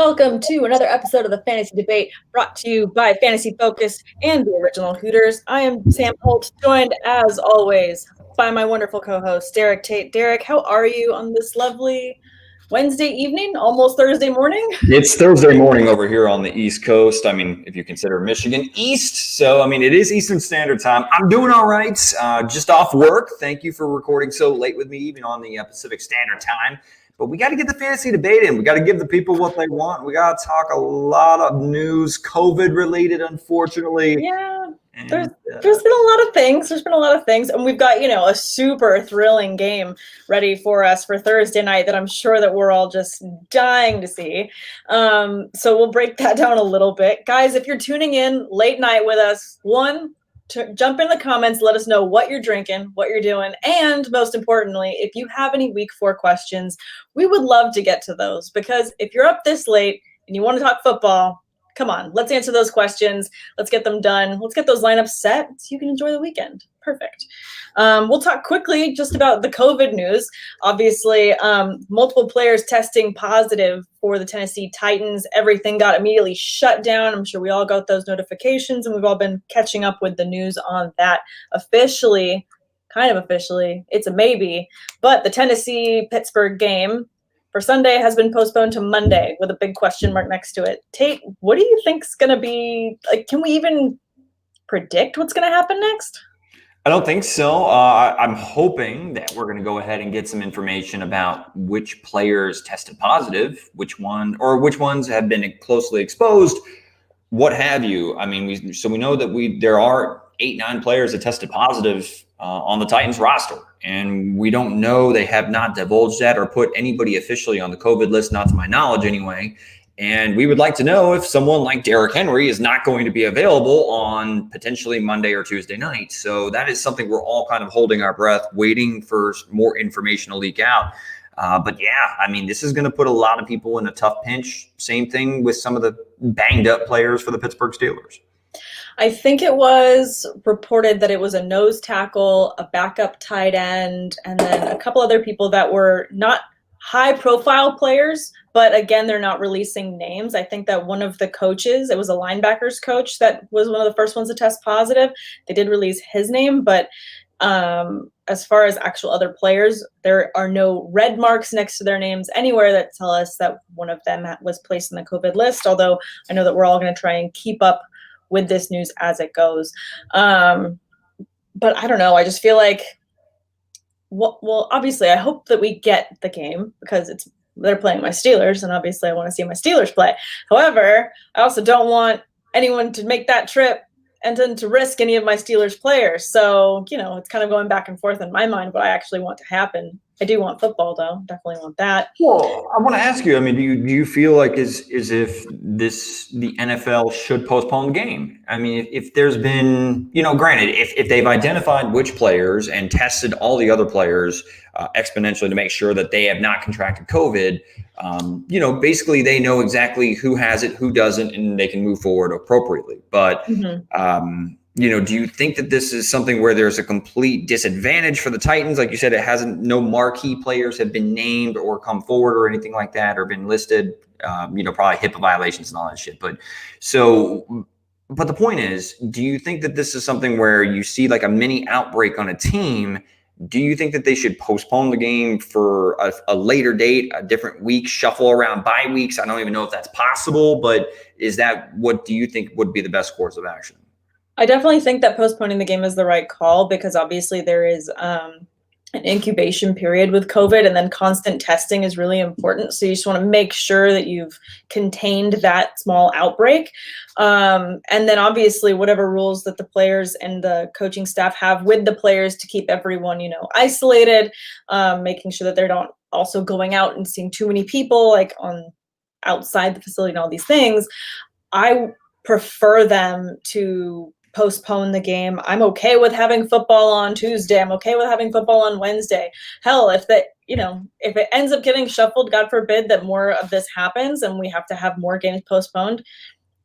Welcome to another episode of the Fantasy Debate, brought to you by Fantasy Focus and the Original Hooters. I am Sam Holt, joined as always by my wonderful co-host, Derek Tate. Derek, how are you on this lovely Wednesday evening, almost Thursday morning? It's Thursday morning over here on the East Coast. I mean, if you consider Michigan East. So, I mean, it is Eastern Standard Time. I'm doing all right. Just off work. Thank you for recording so late with me, even on the Pacific Standard Time. But we got to get the fantasy debate in. We got to give the people what they want. We got to talk a lot of news, COVID related, unfortunately. Yeah, there's been a lot of things. And we've got, a super thrilling game ready for us for Thursday night that I'm sure that we're all just dying to see. So we'll break that down a little bit. Guys, if you're tuning in late night with us, jump in the comments, let us know what you're drinking, what you're doing, and most importantly, if you have any week 4 questions, we would love to get to those, because if you're up this late and you want to talk football, come on, let's answer those questions. Let's get them done. Let's get those lineups set so you can enjoy the weekend. Perfect. We'll talk quickly just about the COVID news. Obviously, multiple players testing positive for the Tennessee Titans. Everything got immediately shut down. I'm sure we all got those notifications, and we've all been catching up with the news on that. Kind of officially, it's a maybe, but the Tennessee-Pittsburgh game for Sunday has been postponed to Monday with a big question mark next to it. Tate, what do you think's going to be, can we even predict what's going to happen next? I don't think so. I'm hoping that we're going to go ahead and get some information about which players tested positive, which ones have been closely exposed, what have you. I mean, we know that there are 8-9 players that tested positive on the Titans roster, and we don't know. They have not divulged that or put anybody officially on the COVID list, not to my knowledge anyway. And we would like to know if someone like Derrick Henry is not going to be available on potentially Monday or Tuesday night. So that is something we're all kind of holding our breath, waiting for more information to leak out. But yeah, I mean, this is going to put a lot of people in a tough pinch. Same thing with some of the banged up players for the Pittsburgh Steelers. I think it was reported that it was a nose tackle, a backup tight end, and then a couple other people that were not high-profile players, but again, they're not releasing names. I think that one of the coaches, it was a linebackers coach that was one of the first ones to test positive. They did release his name, but as far as actual other players, there are no red marks next to their names anywhere that tell us that one of them was placed in the COVID list, although I know that we're all going to try and keep up with this news as it goes. But I don't know. I just feel like, well, obviously, I hope that we get the game because they're playing my Steelers, and obviously I want to see my Steelers play. However, I also don't want anyone to make that trip and then to risk any of my Steelers players. So, it's kind of going back and forth in my mind what I actually want to happen. I do want football, though. Definitely want that. Well, I want to ask you, I mean, do you feel like as if the NFL should postpone the game? I mean, if there's been, granted, if they've identified which players and tested all the other players exponentially to make sure that they have not contracted COVID, basically they know exactly who has it, who doesn't, and they can move forward appropriately. But, do you think that this is something where there's a complete disadvantage for the Titans? Like you said, no marquee players have been named or come forward or anything like that or been listed, probably HIPAA violations and all that shit. But the point is, do you think that this is something where you see like a mini outbreak on a team? Do you think that they should postpone the game for a later date, a different week, shuffle around bye weeks? I don't even know if that's possible, but what do you think would be the best course of action? I definitely think that postponing the game is the right call because obviously there is an incubation period with COVID, and then constant testing is really important. So you just want to make sure that you've contained that small outbreak. And then obviously whatever rules that the players and the coaching staff have with the players to keep everyone, isolated, making sure that they're not also going out and seeing too many people like on outside the facility and all these things. I prefer them to postpone the game. I'm okay with having football on Tuesday. I'm okay with having football on Wednesday. Hell, if it ends up getting shuffled, God forbid that more of this happens and we have to have more games postponed,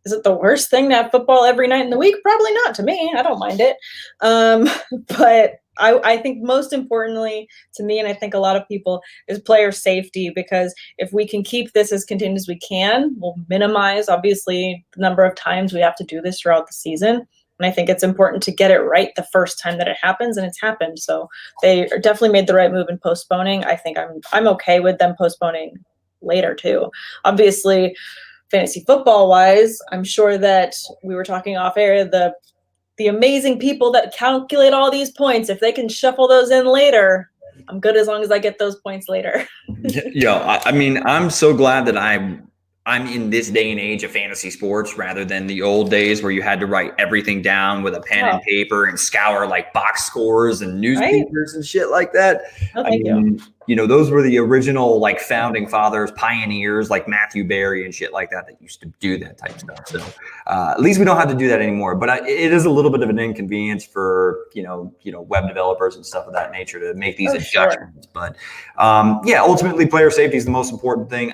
is it the worst thing to have football every night in the week? Probably not to me. I don't mind it. But I think most importantly to me, and I think a lot of people, is player safety, because if we can keep this as contained as we can, we'll minimize, obviously, the number of times we have to do this throughout the season. And I think it's important to get it right the first time that it happens, and it's happened. So they definitely made the right move in postponing. I think I'm okay with them postponing later too. Obviously, fantasy football wise, I'm sure that we were talking off air, the amazing people that calculate all these points, if they can shuffle those in later, I'm good as long as I get those points later. Yeah, I mean, I'm so glad that I'm in this day and age of fantasy sports rather than the old days where you had to write everything down with a pen and paper and scour like box scores and newspapers and shit like that. Oh, thank you. You know, those were the original like founding fathers, pioneers like Matthew Berry and shit like that used to do that type of stuff. So at least we don't have to do that anymore. But it is a little bit of an inconvenience for you know web developers and stuff of that nature to make these adjustments. Sure. But yeah, ultimately player safety is the most important thing.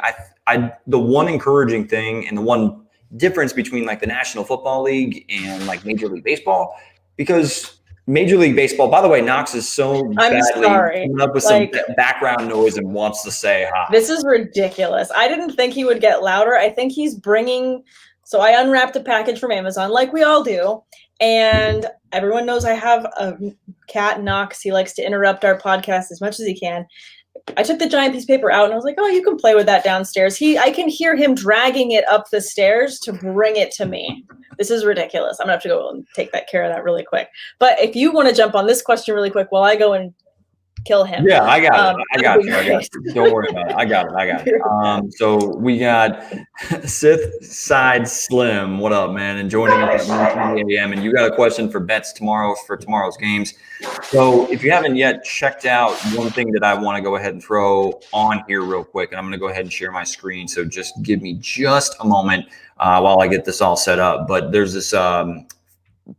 The one encouraging thing and the one difference between like the National Football League and like Major League Baseball, because Major League Baseball, by the way, Knox is so badly coming up with like, some background noise and wants to say hi. This is ridiculous. I didn't think he would get louder. I think he's bringing. So I unwrapped a package from Amazon, like we all do. And everyone knows I have a cat, Knox. He likes to interrupt our podcast as much as he can. I took the giant piece of paper out and I was like, oh, you can play with that downstairs. I can hear him dragging it up the stairs to bring it to me. This is ridiculous. I'm gonna have to go and take care of that really quick. But if you want to jump on this question really quick while I go and kill him. Yeah, I got it. I got you. Don't worry about it. I got it. So we got Sith Side Slim. What up, man? And joining us at 9:30 a.m. And you got a question for bets for tomorrow's games. So if you haven't yet checked out, one thing that I want to go ahead and throw on here real quick, and I'm going to go ahead and share my screen. So just give me just a moment while I get this all set up. But there's this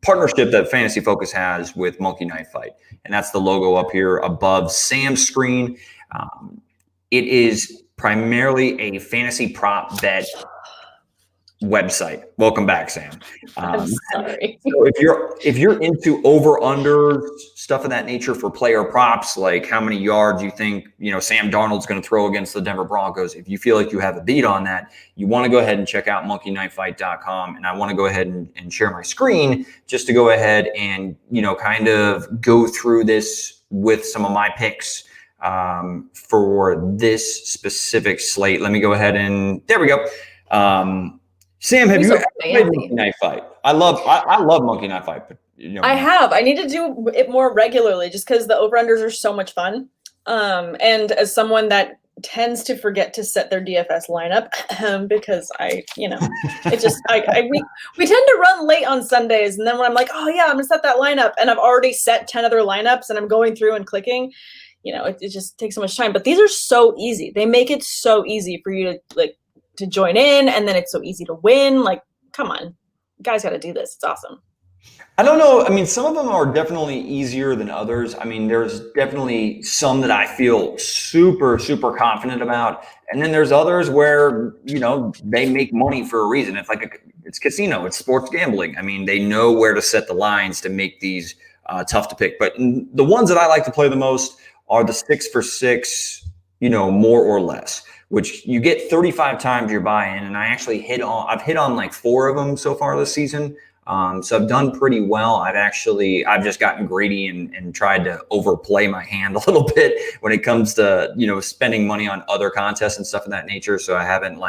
partnership that Fantasy Focus has with Monkey Knife Fight, and that's the logo up here above Sam's screen. It is primarily a fantasy prop bet website. Welcome back, Sam. I'm sorry. So if you're into over under stuff of that nature for player props, like how many yards you think Sam Darnold's going to throw against the Denver Broncos, if you feel like you have a beat on that, you want to go ahead and check out monkeyknifefight.com. And I want to go ahead and share my screen just to go ahead and kind of go through this with some of my picks for this specific slate. Let me go ahead and there we go. Sam, have you ever played Monkey Knife Fight? I love Monkey Knife Fight, but I have. I need to do it more regularly just because the over-unders are so much fun. And as someone that tends to forget to set their DFS lineup because it's just we tend to run late on Sundays, and then when I'm like, oh yeah, I'm gonna set that lineup, and I've already set 10 other lineups, and I'm going through and clicking, it just takes so much time. But these are so easy. They make it so easy for you to join in, and then it's so easy to win. Like, come on, you guys got to do this. It's awesome. I don't know. I mean, some of them are definitely easier than others. I mean, there's definitely some that I feel super, super confident about. And then there's others where, they make money for a reason. It's like it's casino, it's sports gambling. I mean, they know where to set the lines to make these tough to pick. But the ones that I like to play the most are the 6 for 6, more or less, which you get 35 times your buy-in. And I've hit on like 4 of them so far this season. So I've done pretty well. I've just gotten greedy and tried to overplay my hand a little bit when it comes to, spending money on other contests and stuff of that nature. So I haven't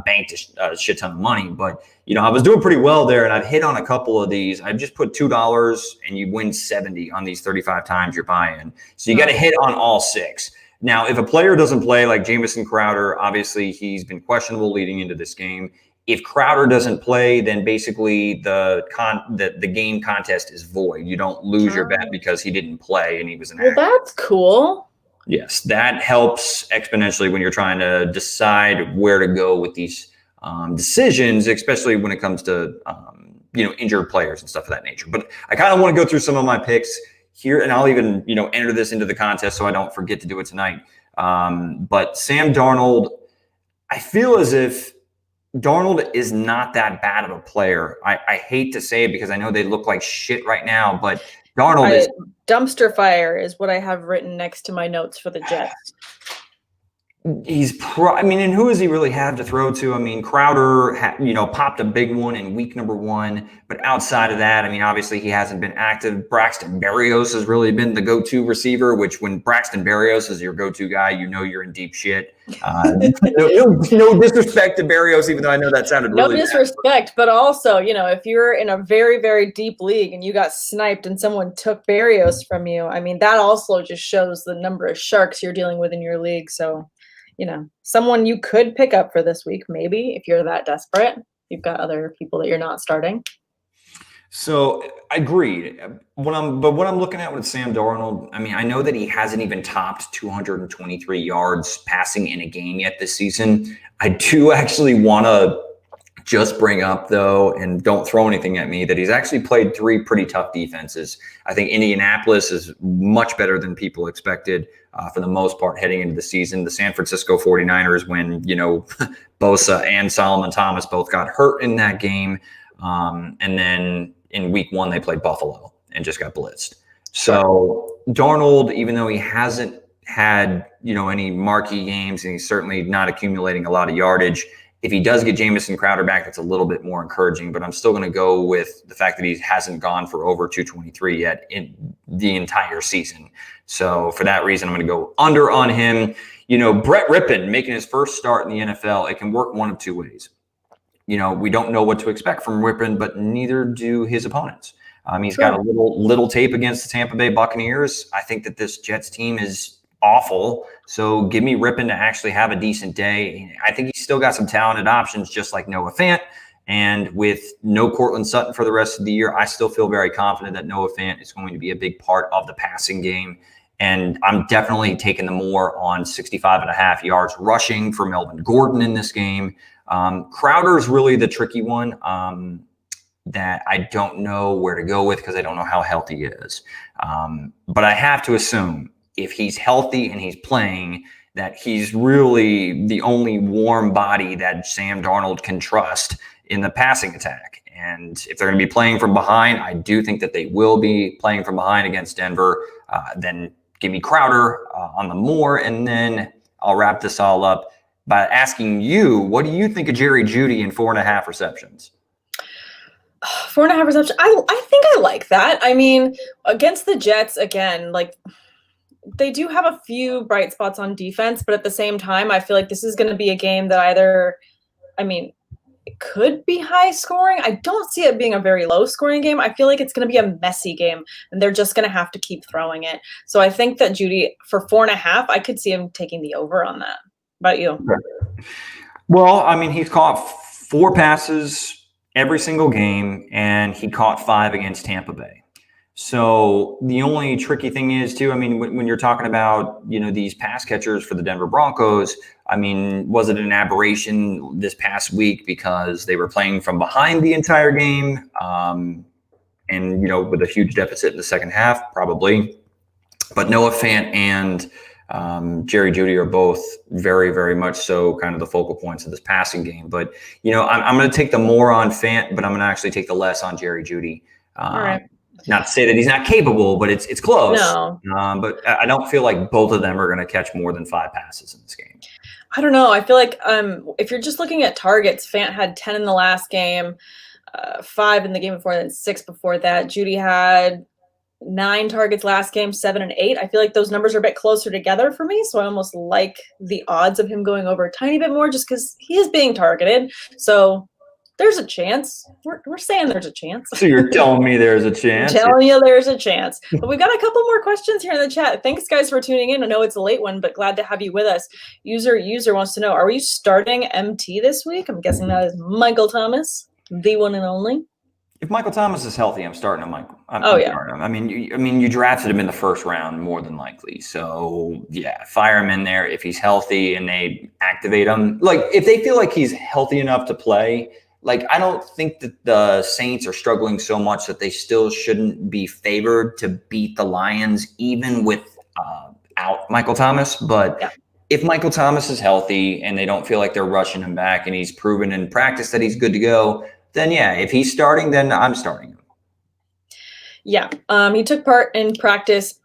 banked a shit ton of money, but I was doing pretty well there, and I've hit on a couple of these. I've just put $2 and you win 70 on these 35 times your buy-in. So you got to hit on all 6. Now, if a player doesn't play, like Jamison Crowder, obviously he's been questionable leading into this game. If Crowder doesn't play, then basically the game contest is void. You don't lose your bet because he didn't play and he was an actor. Well, that's cool. Yes, that helps exponentially when you're trying to decide where to go with these decisions, especially when it comes to injured players and stuff of that nature. But I kind of want to go through some of my picks here, and I'll even enter this into the contest so I don't forget to do it tonight. But Sam Darnold, I feel as if Darnold is not that bad of a player. I hate to say it because I know they look like shit right now, but Darnold is dumpster fire is what I have written next to my notes for the Jets. And who does he really have to throw to? I mean, Crowder, popped a big one in week number 1. But outside of that, I mean, obviously he hasn't been active. Braxton Berrios has really been the go-to receiver, which when Braxton Berrios is your go-to guy, you're in deep shit. No disrespect to Berrios, even though I know that sounded really bad. No disrespect, but also, if you're in a very, very deep league and you got sniped and someone took Berrios from you, I mean, that also just shows the number of sharks you're dealing with in your league. So, someone you could pick up for this week, maybe, if you're that desperate. You've got other people that you're not starting. So agreed. What I'm looking at with Sam Darnold, I mean, I know that he hasn't even topped 223 yards passing in a game yet this season. I do actually want to just bring up, though, and don't throw anything at me, that he's actually played 3 pretty tough defenses. I think Indianapolis is much better than people expected for the most part heading into the season. The San Francisco 49ers, when, Bosa and Solomon Thomas both got hurt in that game. And then in week 1, they played Buffalo and just got blitzed. So Darnold, even though he hasn't had, any marquee games, and he's certainly not accumulating a lot of yardage, if he does get Jamison Crowder back, that's a little bit more encouraging, but I'm still going to go with the fact that he hasn't gone for over 223 yet in the entire season. So for that reason, I'm going to go under on him. Brett Rippon making his first start in the NFL, it can work one of 2 ways. We don't know what to expect from Rippon, but neither do his opponents. He's got a little tape against the Tampa Bay Buccaneers. I think that this Jets team is awful. So give me Rippon to actually have a decent day. I think he's still got some talented options, just like Noah Fant. And with no Cortland Sutton for the rest of the year, I still feel very confident that Noah Fant is going to be a big part of the passing game. And I'm definitely taking the more on 65.5 yards rushing for Melvin Gordon in this game. Crowder is really the tricky one that I don't know where to go with because I don't know how healthy he is. But I have to assume if he's healthy and he's playing, that he's really the only warm body that Sam Darnold can trust in the passing attack. And if they're going to be playing from behind, I do think that they will be playing from behind against Denver. Then give me Crowder on the more, and then I'll wrap this all up by asking you, what do you think of Jerry Jeudy in 4.5 receptions? 4.5 receptions. I think I like that. I mean, against the Jets, again, they do have a few bright spots on defense, but at the same time, I feel like this is going to be a game that it could be high scoring. I don't see it being a very low scoring game. I feel like it's going to be a messy game, and they're just going to have to keep throwing it. So I think that Jeudy, for 4.5, I could see him taking the over on that. About you? Well, I mean, he's caught 4 passes every single game, and he caught 5 against Tampa Bay. So the only tricky thing is, too, I mean, when you're talking about, these pass catchers for the Denver Broncos, I mean, was it an aberration this past week because they were playing from behind the entire game and, with a huge deficit in the second half? Probably. But Noah Fant and Jerry Jeudy are both very, very much so kind of the focal points of this passing game. But, I'm going to take the more on Fant, but I'm going to actually take the less on Jerry Jeudy. All right. Not to say that he's not capable, but it's close. No. But I don't feel like both of them are going to catch more than 5 passes in this game. I don't know. I feel like if you're just looking at targets, Fant had 10 in the last game, 5 in the game before, then 6 before that. Jeudy had 9 targets last game, 7 and 8. I feel like those numbers are a bit closer together for me, so I almost like the odds of him going over a tiny bit more just because he is being targeted. So there's a chance. We're saying there's a chance. So you're telling me there's a chance? I'm telling you there's a chance. But we've got a couple more questions here in the chat. Thanks, guys, for tuning in. I know it's a late one, but glad to have you with us. User wants to know, are we starting MT this week? I'm guessing that is Michael Thomas, the one and only. If Michael Thomas is healthy, I'm starting him, Michael. Yeah. I mean, you drafted him in the first round more than likely. So yeah, fire him in there if he's healthy and they activate him. If they feel like he's healthy enough to play, I don't think that the Saints are struggling so much that they still shouldn't be favored to beat the Lions, even without Michael Thomas. But if Michael Thomas is healthy and they don't feel like they're rushing him back and he's proven in practice that he's good to go, then yeah, if he's starting, then I'm starting him. Yeah. He took part in practice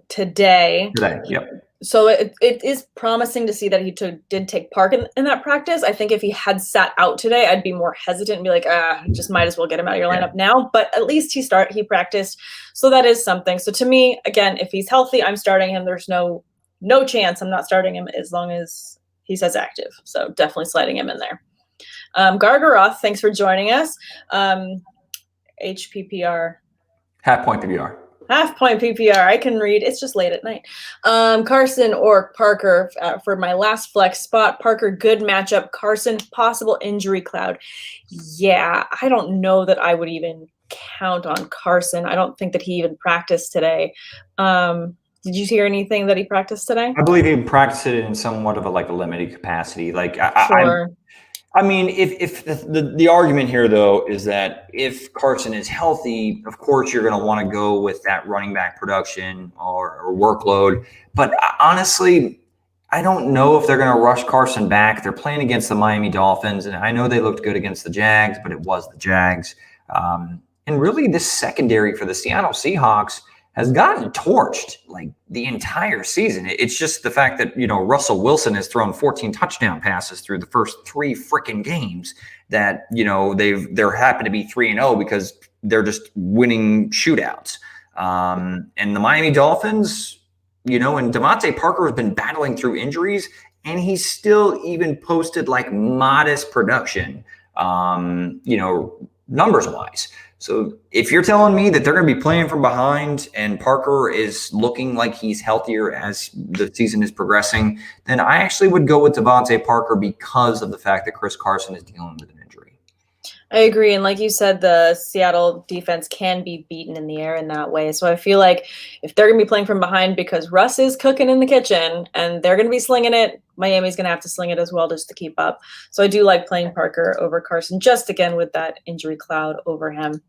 today. Yep. So it is promising to see that he did take part in that practice. I think if he had sat out today, I'd be more hesitant and be like, just might as well get him out of your lineup now. But at least he practiced. So that is something. So to me, again, if he's healthy, I'm starting him. There's no chance I'm not starting him as long as he says active. So definitely sliding him in there. Gargaroth, thanks for joining us. HPPR. Half point PPR. Half point PPR. I can read. It's just late at night. Carson or Parker for my last flex spot. Parker, good matchup. Carson, possible injury cloud. Yeah, I don't know that I would even count on Carson. I don't think that he even practiced today. Did you hear anything that he practiced today? I believe he practiced it in somewhat of a limited capacity. Sure. I mean, if the argument here, though, is that if Carson is healthy, of course, you're going to want to go with that running back production or workload. But honestly, I don't know if they're going to rush Carson back. They're playing against the Miami Dolphins, and I know they looked good against the Jags, but it was the Jags. And really, this secondary for the Seattle Seahawks has gotten torched the entire season. It's just the fact that, Russell Wilson has thrown 14 touchdown passes through the first 3 freaking games that, they're happen to be 3-0 because they're just winning shootouts. And the Miami Dolphins, and Devontae Parker has been battling through injuries, and he's still even posted modest production, numbers wise. So if you're telling me that they're going to be playing from behind and Parker is looking like he's healthier as the season is progressing, then I actually would go with Devontae Parker because of the fact that Chris Carson is dealing with an injury. I agree. And like you said, the Seattle defense can be beaten in the air in that way. So I feel like if they're going to be playing from behind because Russ is cooking in the kitchen and they're going to be slinging it, Miami's going to have to sling it as well just to keep up. So I do like playing Parker over Carson, just again with that injury cloud over him.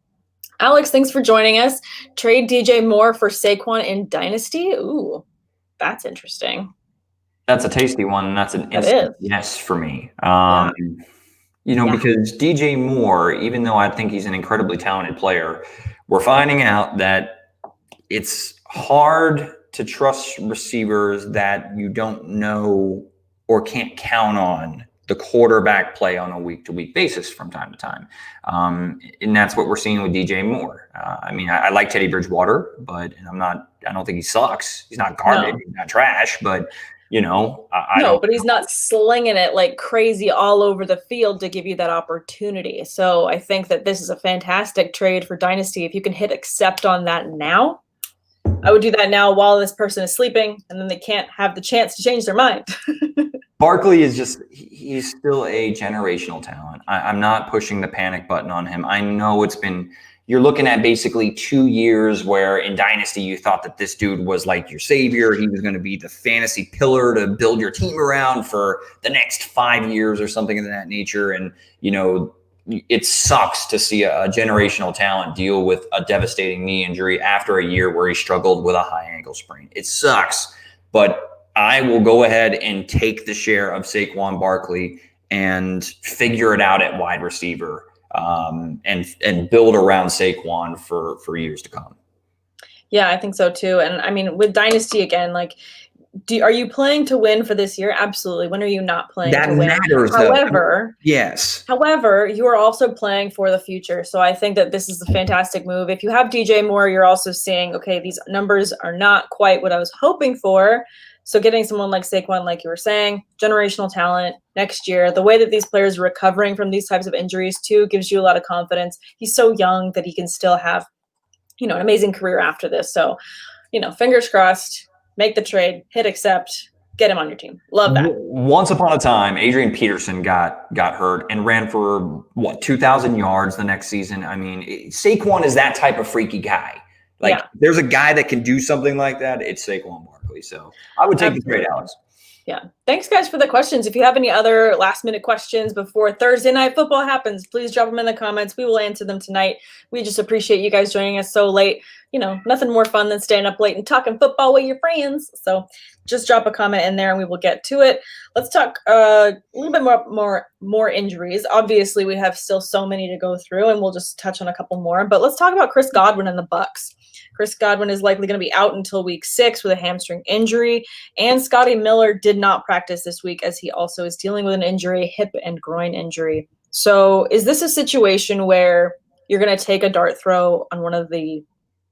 Alex, thanks for joining us. Trade DJ Moore for Saquon in Dynasty. Ooh, that's interesting. That's a tasty one. That's an instant yes for me. Because DJ Moore, even though I think he's an incredibly talented player, we're finding out that it's hard to trust receivers that you don't know or can't count on the quarterback play on a week-to-week basis from time to time. And that's what we're seeing with DJ Moore. I like Teddy Bridgewater, but I don't think he sucks. He's not garbage. No. He's not trash, but but he's not slinging it like crazy all over the field to give you that opportunity. So I think that this is a fantastic trade for Dynasty. If you can hit accept on that now, I would do that now while this person is sleeping, and then they can't have the chance to change their mind. Barkley is he's still a generational talent. I'm not pushing the panic button on him. I know you're looking at basically 2 years where in Dynasty you thought that this dude was like your savior. He was going to be the fantasy pillar to build your team around for the next 5 years or something of that nature. And, it sucks to see a generational talent deal with a devastating knee injury after a year where he struggled with a high ankle sprain. It sucks, but I will go ahead and take the share of Saquon Barkley and figure it out at wide receiver and build around Saquon for years to come. Yeah, I think so too. And with Dynasty again, are you playing to win for this year? Absolutely. When are you not playing to win? Matters, however, yes. However, you are also playing for the future. So I think that this is a fantastic move. If you have DJ Moore, you're also seeing, okay, these numbers are not quite what I was hoping for. So getting someone like Saquon, like you were saying, generational talent next year, the way that these players are recovering from these types of injuries too gives you a lot of confidence. He's so young that he can still have, an amazing career after this. So, fingers crossed, make the trade, hit accept, get him on your team. Love that. Once upon a time, Adrian Peterson got hurt and ran for 2,000 yards the next season. Saquon is that type of freaky guy. There's a guy that can do something like that. It's Saquon Barkley. So I would take the trade, Alex. Yeah. Thanks, guys, for the questions. If you have any other last-minute questions before Thursday Night Football happens, please drop them in the comments. We will answer them tonight. We just appreciate you guys joining us so late. Nothing more fun than staying up late and talking football with your friends. So just drop a comment in there and we will get to it. Let's talk a little bit more injuries. Obviously, we have still so many to go through, and we'll just touch on a couple more. But let's talk about Chris Godwin and the Bucks. Chris Godwin is likely going to be out until week 6 with a hamstring injury. And Scotty Miller did not practice this week as he also is dealing with an injury, hip and groin injury. So is this a situation where you're going to take a dart throw on one of the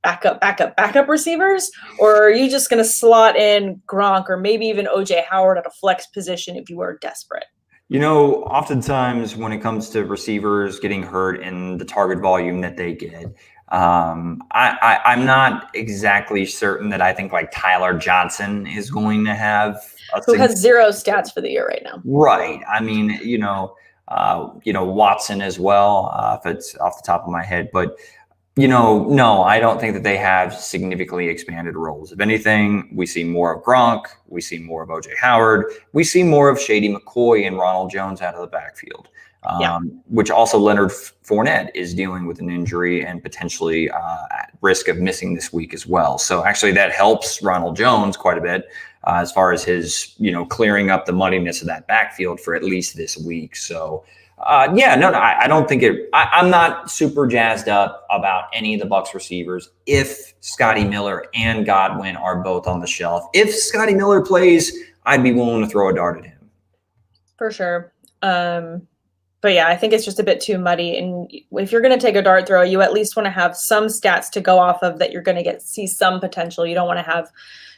backup receivers? Or are you just going to slot in Gronk or maybe even OJ Howard at a flex position if you are desperate? Oftentimes when it comes to receivers getting hurt and the target volume that they get, I'm not exactly certain that I think like Tyler Johnson is going to have who has 0 stats for the year right now. Right. I mean, Watson as well, if it's off the top of my head, but no, I don't think that they have significantly expanded roles. If anything, we see more of Gronk, we see more of OJ Howard, we see more of Shady McCoy and Ronald Jones out of the backfield. Which also Leonard Fournette is dealing with an injury and potentially at risk of missing this week as well. So actually that helps Ronald Jones quite a bit as far as his, clearing up the muddiness of that backfield for at least this week. So I don't think I'm not super jazzed up about any of the Bucs receivers if Scotty Miller and Godwin are both on the shelf. If Scotty Miller plays, I'd be willing to throw a dart at him. For sure. But yeah, I think it's just a bit too muddy. And if you're going to take a dart throw, you at least want to have some stats to go off of that you're going to see some potential. You don't want to have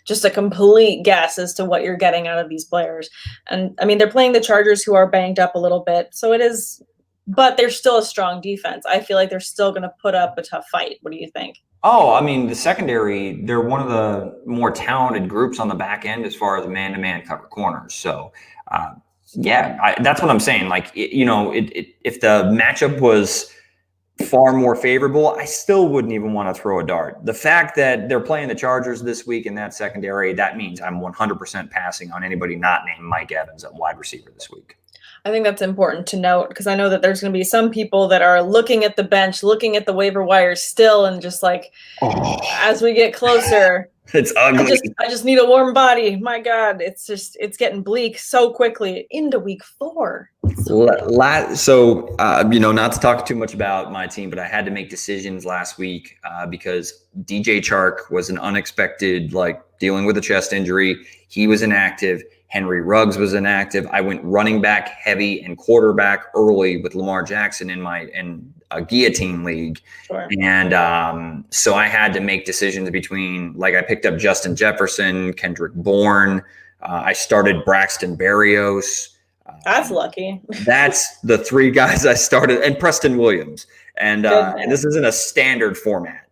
just a complete guess as to what you're getting out of these players. And I mean, they're playing the Chargers, who are banged up a little bit. So it is, but they're still a strong defense. I feel like they're still going to put up a tough fight. What do you think? Oh, I mean, the secondary, they're one of the more talented groups on the back end as far as man-to-man cover corners. So, that's what I'm saying. Like, if the matchup was far more favorable, I still wouldn't even want to throw a dart. The fact that they're playing the Chargers this week in that secondary, that means I'm 100% passing on anybody not named Mike Evans at wide receiver this week. I think that's important to note because I know that there's going to be some people that are looking at the bench, looking at the waiver wire still, and just like, as we get closer, it's ugly. I just need a warm body. My God, it's getting bleak so quickly into week 4. Not to talk too much about my team, but I had to make decisions last week because DJ Chark was an unexpected, dealing with a chest injury. He was inactive. Henry Ruggs was inactive. I went running back heavy and quarterback early with Lamar Jackson in a guillotine league. Sure. And so I had to make decisions between, I picked up Justin Jefferson, Kendrick Bourne. I started Braxton Berrios. That's lucky. That's the 3 guys I started, and Preston Williams. And this isn't a standard format.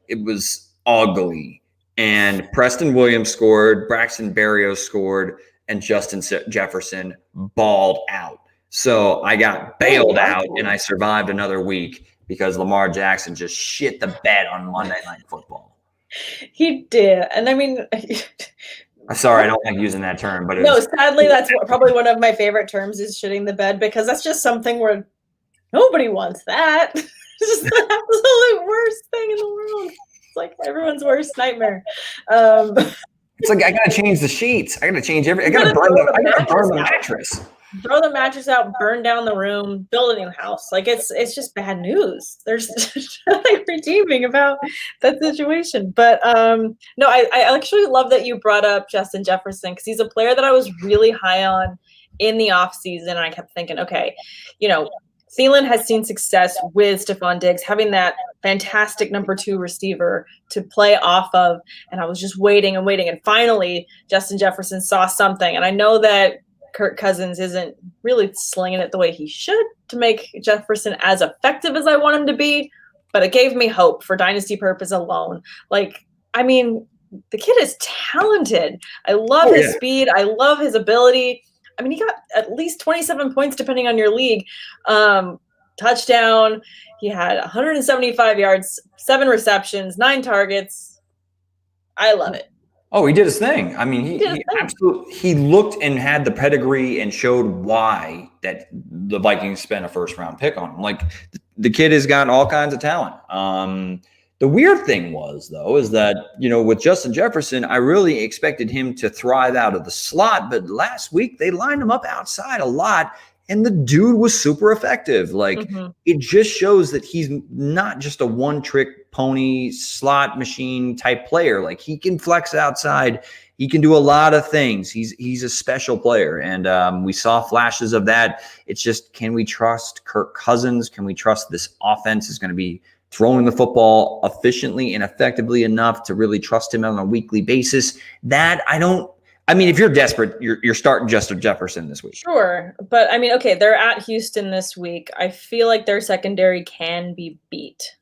It was ugly. And Preston Williams scored, Braxton Berrios scored, and Justin Jefferson balled out. So I got bailed out, and I survived another week because Lamar Jackson just shit the bed on Monday Night Football. He did. And I mean, I'm sorry, I don't like using that term, but sadly, that's probably one of my favorite terms is shitting the bed, because that's just something where nobody wants that. It's just the absolute worst thing in the world. It's like everyone's worst nightmare. It's like I gotta change the sheets. I gotta change everything. I gotta burn the mattress. Throw the mattress out, burn down the room, build a new house. It's just bad news. There's nothing redeeming about that situation. But no, I actually love that you brought up Justin Jefferson, because he's a player that I was really high on in the offseason. And I kept thinking, okay, Thielen has seen success with Stephon Diggs, having that fantastic number 2 receiver to play off of. And I was just waiting and waiting. And finally, Justin Jefferson saw something. And I know that Kirk Cousins isn't really slinging it the way he should to make Jefferson as effective as I want him to be, but it gave me hope for dynasty purpose alone. The kid is talented. I love his speed. I love his ability. I mean, he got at least 27 points depending on your league. Touchdown. He had 175 yards, 7 receptions, 9 targets. I love it. Oh, he did his thing. I mean, he absolutely he looked and had the pedigree and showed why that the Vikings spent a first round pick on him. Like the kid has got all kinds of talent. The weird thing was though is that with Justin Jefferson, I really expected him to thrive out of the slot, but last week they lined him up outside a lot. And the dude was super effective. Like it just shows that he's not just a one-trick pony slot machine type player. Like he can flex outside. He can do a lot of things. He's a special player. And we saw flashes of that. It's just, can we trust Kirk Cousins? Can we trust this offense is going to be throwing the football efficiently and effectively enough to really trust him on a weekly basis? That I mean, if you're desperate, you're starting Justin Jefferson this week. Sure. But I mean, okay, they're at Houston this week. I feel like their secondary can be beat.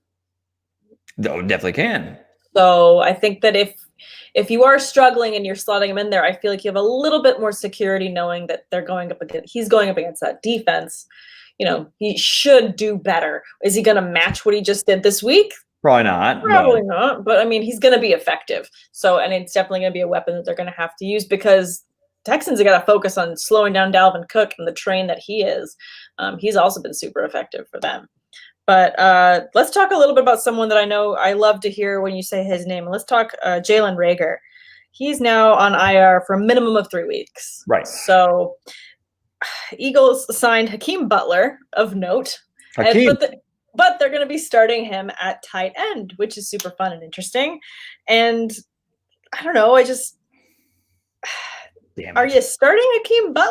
No, definitely can. So I think that if you are struggling and you're slotting him in there, I feel like you have a little bit more security knowing that he's going up against that defense. He should do better. Is he going to match what he just did this week? Probably not. Probably not. But I mean, he's going to be effective. So, and it's definitely going to be a weapon that they're going to have to use because Texans have got to focus on slowing down Dalvin Cook and the train that he is. He's also been super effective for them. But let's talk a little bit about someone that I know I love to hear when you say his name. Let's talk Jalen Reagor. He's now on IR for a minimum of 3 weeks. Right. So Eagles signed Hakeem Butler of note. But they're going to be starting him at tight end, which is super fun and interesting. And I don't know. Are you starting Hakeem Butler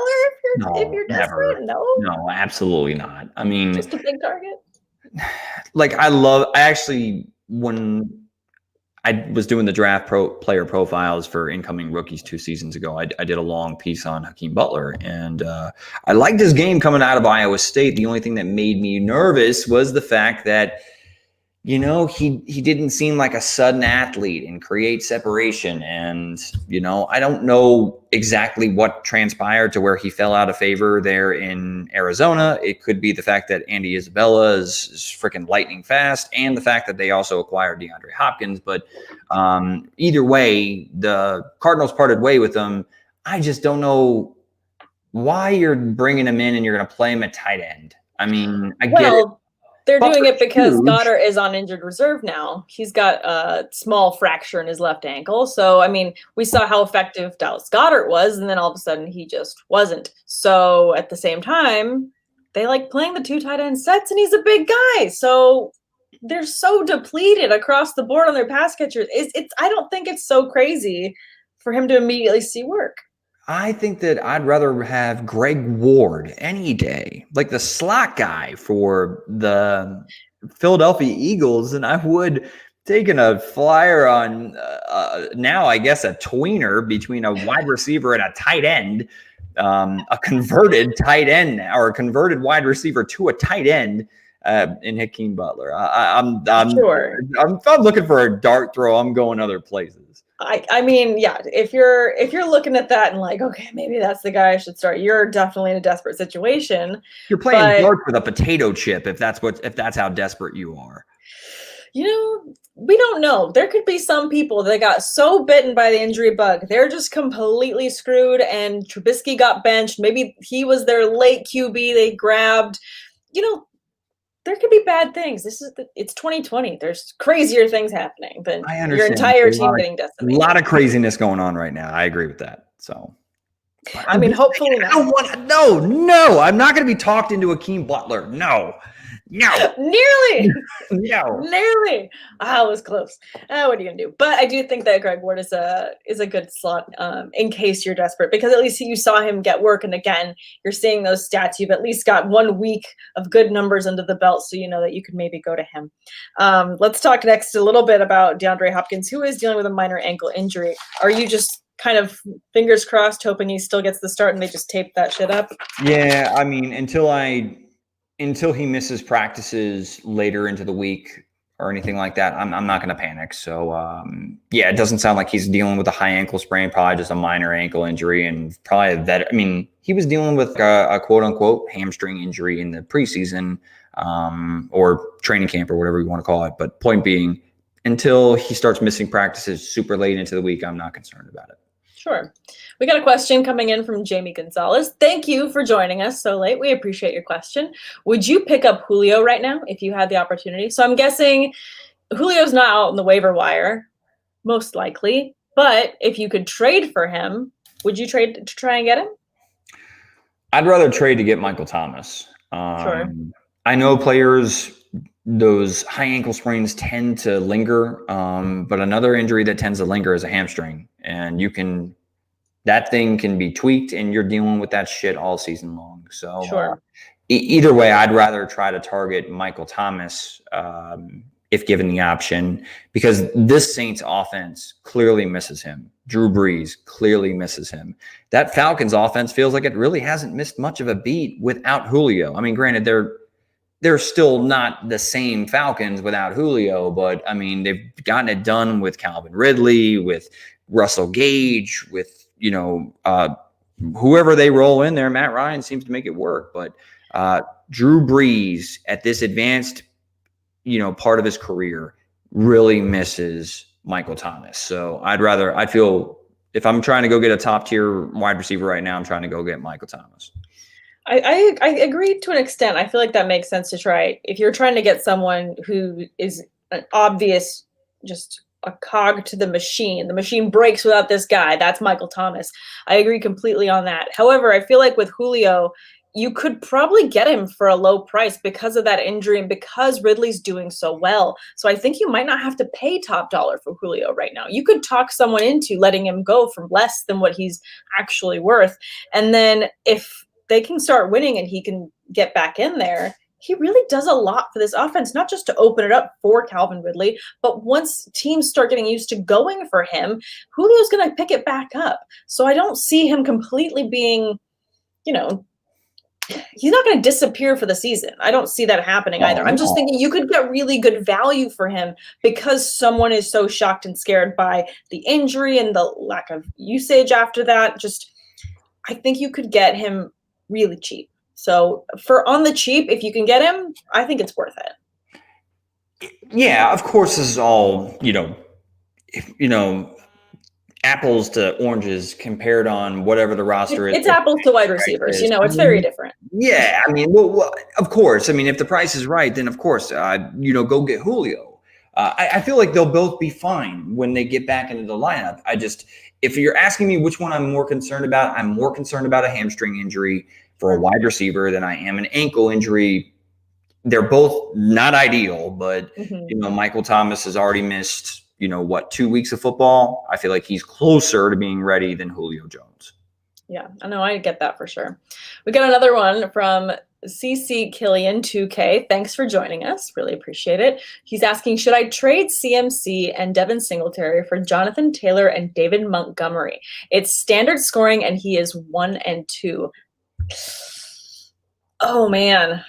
if you're desperate? No, absolutely not. I mean, just a big target. Like when I was doing the draft player profiles for incoming rookies 2 seasons ago, I did a long piece on Hakeem Butler, and I liked his game coming out of Iowa State. The only thing that made me nervous was the fact that, he didn't seem like a sudden athlete and create separation. And, I don't know exactly what transpired to where he fell out of favor there in Arizona. It could be the fact that Andy Isabella is freaking lightning fast and the fact that they also acquired DeAndre Hopkins. But either way, the Cardinals parted way with him. I just don't know why you're bringing him in and you're going to play him at tight end. I mean, I get it. They're doing it because Goddard is on injured reserve now. He's got a small fracture in his left ankle. So, I mean, we saw how effective Dallas Goedert was, and then all of a sudden he just wasn't. So, at the same time, they like playing the 2 tight end sets, and he's a big guy. So, they're so depleted across the board on their pass catchers. I don't think it's so crazy for him to immediately see work. I think that I'd rather have Greg Ward any day, like the slot guy for the Philadelphia Eagles, than I would taking a flyer on now, I guess, a tweener between a wide receiver and a tight end, a converted tight end or a converted wide receiver to a tight end in Hakeem Butler. I'm sure. If I'm looking for a dart throw, I'm going other places. I mean, yeah, if you're looking at that and like, okay, maybe that's the guy I should start, you're definitely in a desperate situation. You're playing dart with a potato chip if that's how desperate you are. We don't know. There could be some people that got so bitten by the injury bug, they're just completely screwed, and Trubisky got benched. Maybe he was their late QB they grabbed. There could be bad things. It's 2020. There's crazier things happening than your entire team getting decimated. A lot of craziness going on right now. I agree with that. So, I mean, hopefully not. No, I'm not going to be talked into Hakeem Butler. No. Nearly. No. Nearly. It was close. What are you going to do? But I do think that Greg Ward is a good slot in case you're desperate, because at least you saw him get work. And again, you're seeing those stats. You've at least got 1 week of good numbers under the belt, so you know that you could maybe go to him. Let's talk next a little bit about DeAndre Hopkins, who is dealing with a minor ankle injury. Are you just kind of fingers crossed hoping he still gets the start and they just tape that shit up? Yeah, I mean, until he misses practices later into the week or anything like that, I'm not going to panic. So, it doesn't sound like he's dealing with a high ankle sprain, probably just a minor ankle injury, and probably that. I mean, he was dealing with a quote unquote hamstring injury in the preseason or training camp or whatever you want to call it. But point being, until he starts missing practices super late into the week, I'm not concerned about it. Sure. We got a question coming in from Jamie Gonzalez. Thank you for joining us so late. We appreciate your question. Would you pick up Julio right now if you had the opportunity? So I'm guessing Julio's not out on the waiver wire, most likely. But if you could trade for him, would you trade to try and get him? I'd rather trade to get Michael Thomas. Sure. I know players, those high ankle sprains tend to linger, but another injury that tends to linger is a hamstring. And that thing can be tweaked, and you're dealing with that shit all season long. So Sure. Either way, I'd rather try to target Michael Thomas if given the option, because this Saints offense clearly misses him. Drew Brees clearly misses him. That Falcons offense feels like it really hasn't missed much of a beat without Julio. I mean, granted, they're still not the same Falcons without Julio, but I mean, they've gotten it done with Calvin Ridley, with Russell Gage, with, whoever they roll in there. Matt Ryan seems to make it work, but Drew Brees at this advanced, part of his career really misses Michael Thomas. So I feel if I'm trying to go get a top tier wide receiver right now, I'm trying to go get Michael Thomas. I agree to an extent. I feel like that makes sense to try. If you're trying to get someone who is an obvious, just a cog to the machine breaks without this guy, that's Michael Thomas. I agree completely on that. However, I feel like with Julio, you could probably get him for a low price because of that injury and because Ridley's doing so well. So I think you might not have to pay top dollar for Julio right now. You could talk someone into letting him go for less than what he's actually worth. And then if they can start winning and he can get back in there, he really does a lot for this offense, not just to open it up for Calvin Ridley, but once teams start getting used to going for him, Julio's going to pick it back up. So I don't see him completely being, he's not going to disappear for the season. I don't see that happening either. I'm just thinking you could get really good value for him because someone is so shocked and scared by the injury and the lack of usage after that. I think you could get him really cheap. So for on the cheap, if you can get him, I think it's worth it. Yeah, of course, this is all, apples to oranges compared on whatever the roster is. It's apples to wide receivers. It's very different. Yeah, I mean, well, of course. I mean, if the price is right, then of course, go get Julio. I feel like they'll both be fine when they get back into the lineup. If you're asking me which one I'm more concerned about, I'm more concerned about a hamstring injury for a wide receiver than I am an ankle injury. They're both not ideal, but Michael Thomas has already missed 2 weeks of football. I feel like he's closer to being ready than Julio Jones. Yeah, I know. I get that for sure. We got another one from CC Killian 2K. Thanks for joining us. Really appreciate it. He's asking, should I trade CMC and Devin Singletary for Jonathan Taylor and David Montgomery? It's standard scoring and he is 1 and 2. Oh man.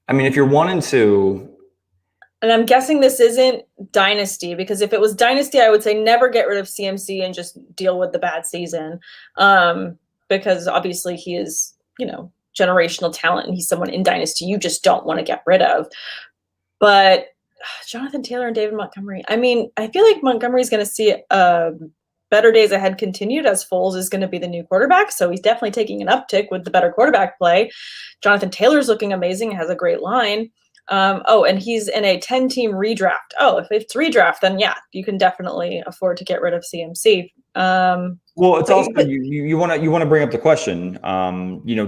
I mean, if you're 1 and 2, and I'm guessing this isn't Dynasty, because if it was Dynasty, I would say never get rid of CMC and just deal with the bad season. Because obviously he is, generational talent and he's someone in Dynasty you just don't want to get rid of. But Jonathan Taylor and David Montgomery, I mean, I feel like Montgomery's going to see better days ahead continued as Foles is going to be the new quarterback. So he's definitely taking an uptick with the better quarterback play. Jonathan Taylor's looking amazing, has a great line. And he's in a 10-team redraft. Oh, if it's redraft, then yeah, you can definitely afford to get rid of CMC. Well, it's also you want to bring up the question.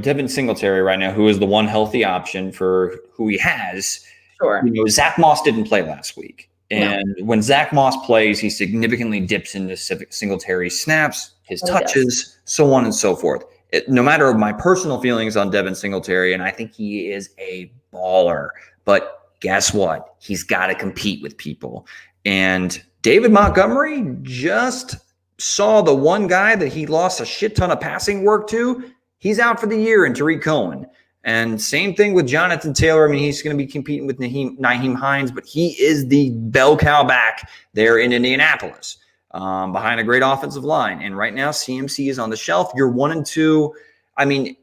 Devin Singletary right now, who is the one healthy option for who he has. Sure. Zach Moss didn't play last week, and when Zach Moss plays, he significantly dips into Singletary's snaps, his touches, so on and so forth. No matter my personal feelings on Devin Singletary, and I think he is a baller. But guess what? He's got to compete with people. And David Montgomery just saw the one guy that he lost a shit ton of passing work to. He's out for the year in Tariq Cohen. And same thing with Jonathan Taylor. I mean, he's going to be competing with Nyheim Hines, but he is the bell cow back there in Indianapolis behind a great offensive line. And right now, CMC is on the shelf. You're 1 and 2. I mean,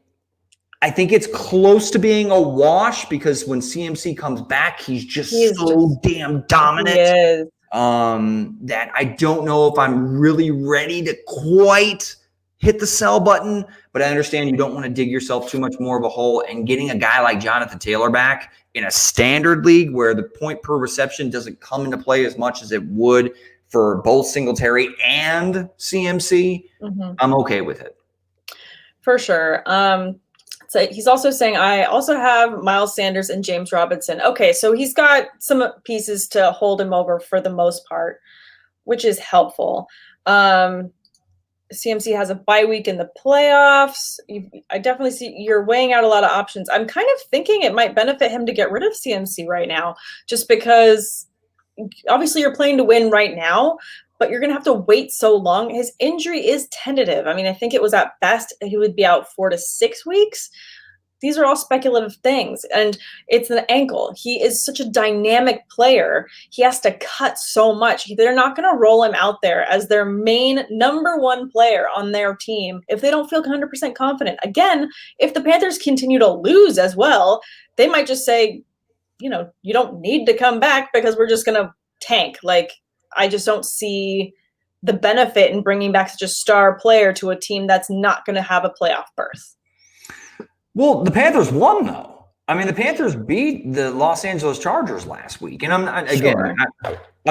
I think it's close to being a wash because when CMC comes back, he's just so damn dominant. He is. That I don't know if I'm really ready to quite hit the sell button, but I understand you don't want to dig yourself too much more of a hole, and getting a guy like Jonathan Taylor back in a standard league where the point per reception doesn't come into play as much as it would for both Singletary and CMC, I'm okay with it. For sure. So he's also saying, I also have Miles Sanders and James Robinson. Okay, so he's got some pieces to hold him over for the most part, which is helpful. CMC has a bye week in the playoffs. I definitely see you're weighing out a lot of options. I'm kind of thinking it might benefit him to get rid of CMC right now, just because obviously you're playing to win right now, but you're going to have to wait so long. His injury is tentative. I mean, I think it was at best he would be out 4 to 6 weeks. These are all speculative things, and it's an ankle. He is such a dynamic player. He has to cut so much. They're not going to roll him out there as their main number one player on their team if they don't feel 100% confident. Again, if the Panthers continue to lose as well, they might just say, you don't need to come back because we're just going to tank. Like, I just don't see the benefit in bringing back such a star player to a team that's not going to have a playoff berth. Well, the Panthers won, though. I mean, the Panthers beat the Los Angeles Chargers last week. And I'm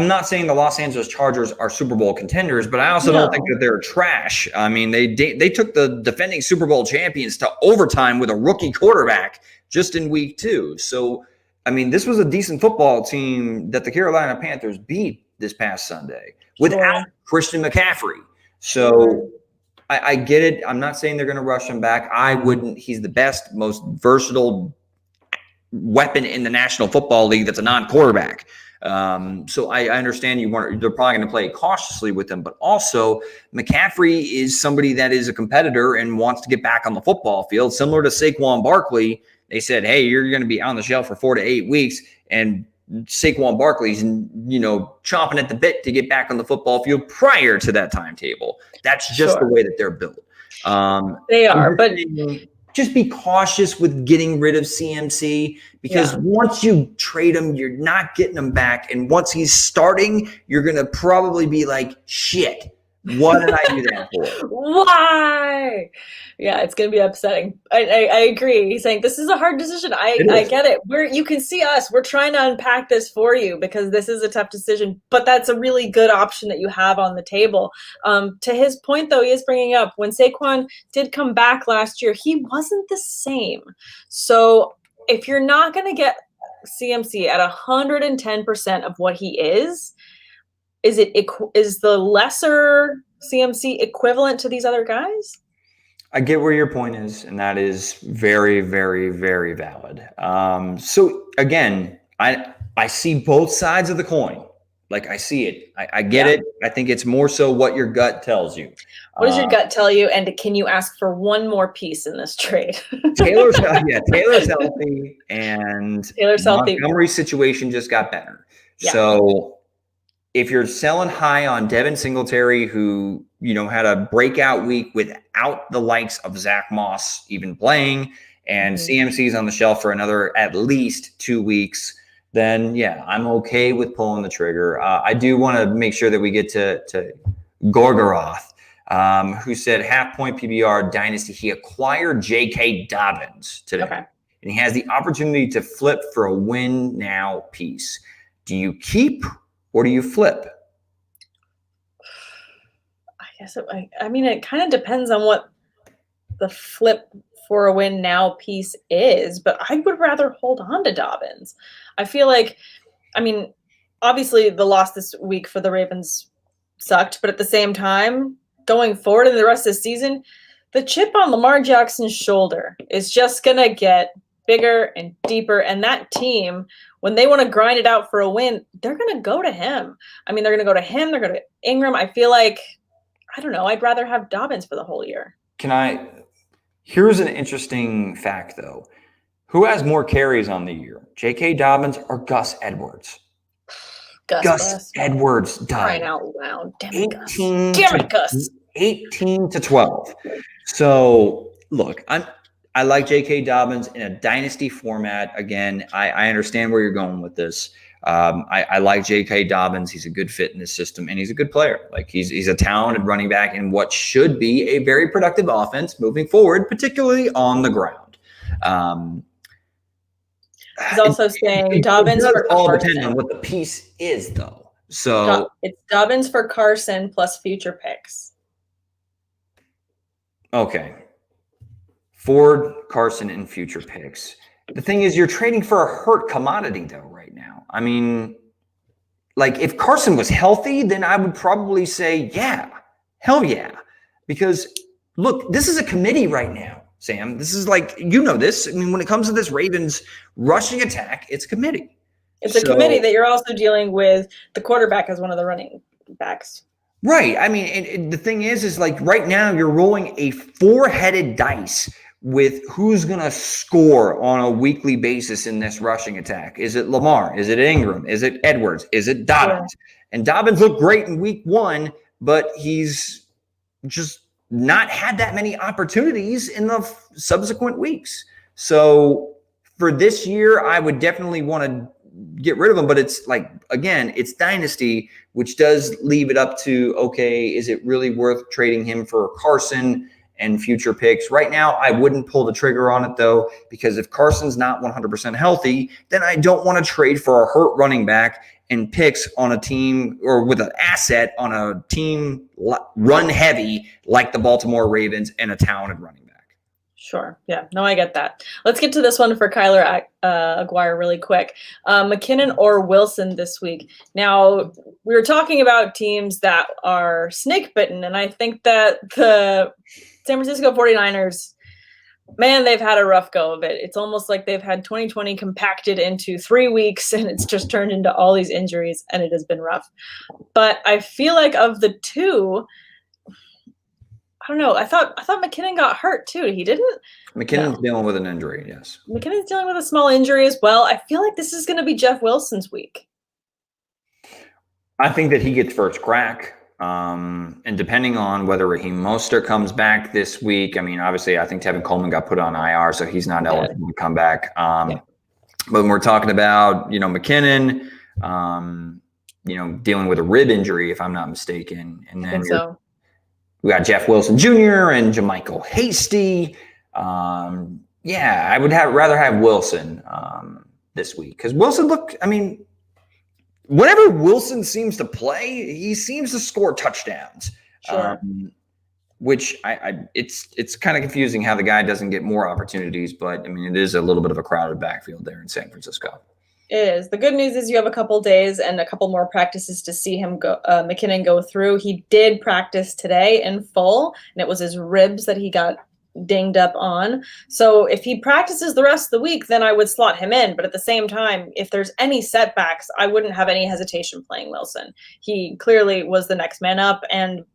not saying the Los Angeles Chargers are Super Bowl contenders, but I also don't think that they're trash. I mean, they took the defending Super Bowl champions to overtime with a rookie quarterback just in week 2. So, I mean, this was a decent football team that the Carolina Panthers beat this past Sunday without Christian McCaffrey. So I get it. I'm not saying they're going to rush him back. I wouldn't. He's the best, most versatile weapon in the National Football League that's a non-quarterback. So I understand they're probably going to play cautiously with him, but also McCaffrey is somebody that is a competitor and wants to get back on the football field, similar to Saquon Barkley. They said, hey, you're going to be on the shelf for 4 to 8 weeks, and Saquon Barkley's, chomping at the bit to get back on the football field prior to that timetable. That's just the way that they're built. They are, but just be cautious with getting rid of CMC because once you trade him, you're not getting him back. And once he's starting, you're going to probably be like, shit, what did I do that for? Why? Yeah, it's going to be upsetting. I agree. He's saying this is a hard decision. I get it. You can see us. We're trying to unpack this for you because this is a tough decision, but that's a really good option that you have on the table. To his point, though, he is bringing up when Saquon did come back last year, he wasn't the same. So if you're not going to get CMC at 110% of what he is the lesser CMC equivalent to these other guys? I get where your point is, and that is very, very, very valid. So again, I see both sides of the coin. Like I see it. I get it. I think it's more so what your gut tells you. What does your gut tell you? And can you ask for one more piece in this trade? Taylor's healthy, and Montgomery's situation just got better. Yeah. So if you're selling high on Devin Singletary, who, had a breakout week without the likes of Zach Moss even playing, and CMC's on the shelf for another at least 2 weeks, then yeah, I'm okay with pulling the trigger. I do want to make sure that we get to Gorgoroth, who said half-point PBR dynasty. He acquired J.K. Dobbins today, and he has the opportunity to flip for a win now piece. Do you keep or do you flip? I guess it kind of depends on what the flip for a win now piece is, but I would rather hold on to Dobbins. I feel like, obviously the loss this week for the Ravens sucked, but at the same time, going forward in the rest of the season, the chip on Lamar Jackson's shoulder is just going to get bigger and deeper, and that team, when they want to grind it out for a win, they're going to go to him. They're going to go to him. They're going to Ingram. I feel like, I don't know, I'd rather have Dobbins for the whole year. Here's an interesting fact, though. Who has more carries on the year, J.K. Dobbins or Gus Edwards? Gus Edwards died. Crying out loud. Damn it, Gus. 18 to 12. So, look, I like J.K. Dobbins in a dynasty format. Again, I understand where you're going with this. I like J.K. Dobbins. He's a good fit in this system, and he's a good player. Like he's a talented running back in what should be a very productive offense moving forward, particularly on the ground. He's also saying Dobbins it does for all Carson. depend on what the piece is, though. So it's Dobbins for Carson plus future picks. Okay. Ford, Carson, and future picks. The thing is, you're trading for a hurt commodity, though, right now. I mean, like, if Carson was healthy, then I would probably say, yeah, hell yeah. Because, look, this is a committee right now, Sam. This is like, you know this. I mean, when it comes to this Ravens rushing attack, it's a committee. It's a committee that you're also dealing with the quarterback as one of the running backs. Right. I mean, and the thing is like right now you're rolling a four-headed dice with who's going to score on a weekly basis in this rushing attack. Is it Lamar? Is it Ingram? Is it Edwards? Is it Dobbins? Yeah. And Dobbins looked great in week 1, but he's just not had that many opportunities in the subsequent weeks. So for this year, I would definitely want to get rid of him, but it's like, again, it's dynasty, which does leave it up to, okay, is it really worth trading him for Carson and future picks? Right now, I wouldn't pull the trigger on it, though, because if Carson's not 100% healthy, then I don't want to trade for a hurt running back and picks on a team or with an asset on a team run heavy like the Baltimore Ravens and a talented running back. Sure. Yeah. No, I get that. Let's get to this one for Kyler Aguirre really quick. McKinnon or Wilson this week. Now, we were talking about teams that are snake bitten, and I think that the San Francisco 49ers, man, they've had a rough go of it. It's almost like they've had 2020 compacted into 3 weeks, and it's just turned into all these injuries, and it has been rough. But I feel like of the two, I don't know. I thought McKinnon got hurt too. He didn't? McKinnon's dealing with an injury, yes. McKinnon's dealing with a small injury as well. I feel like this is going to be Jeff Wilson's week. I think that he gets first crack. And depending on whether Raheem Mostert comes back this week, I mean, obviously, I think Tevin Coleman got put on IR, so he's not eligible to come back. But when we're talking about, McKinnon, dealing with a rib injury, if I'm not mistaken, and then we got Jeff Wilson Jr. and JaMychal Hasty. I would rather have Wilson this week because Wilson whenever Wilson seems to play, he seems to score touchdowns. Sure. Which it's kind of confusing how the guy doesn't get more opportunities, but I mean, it is a little bit of a crowded backfield there in San Francisco. It is. The good news is you have a couple days and a couple more practices to see him McKinnon go through. He did practice today in full, and it was his ribs that he got dinged up on. So if he practices the rest of the week, then I would slot him in. But at the same time, if there's any setbacks, I wouldn't have any hesitation playing Wilson. He clearly was the next man up and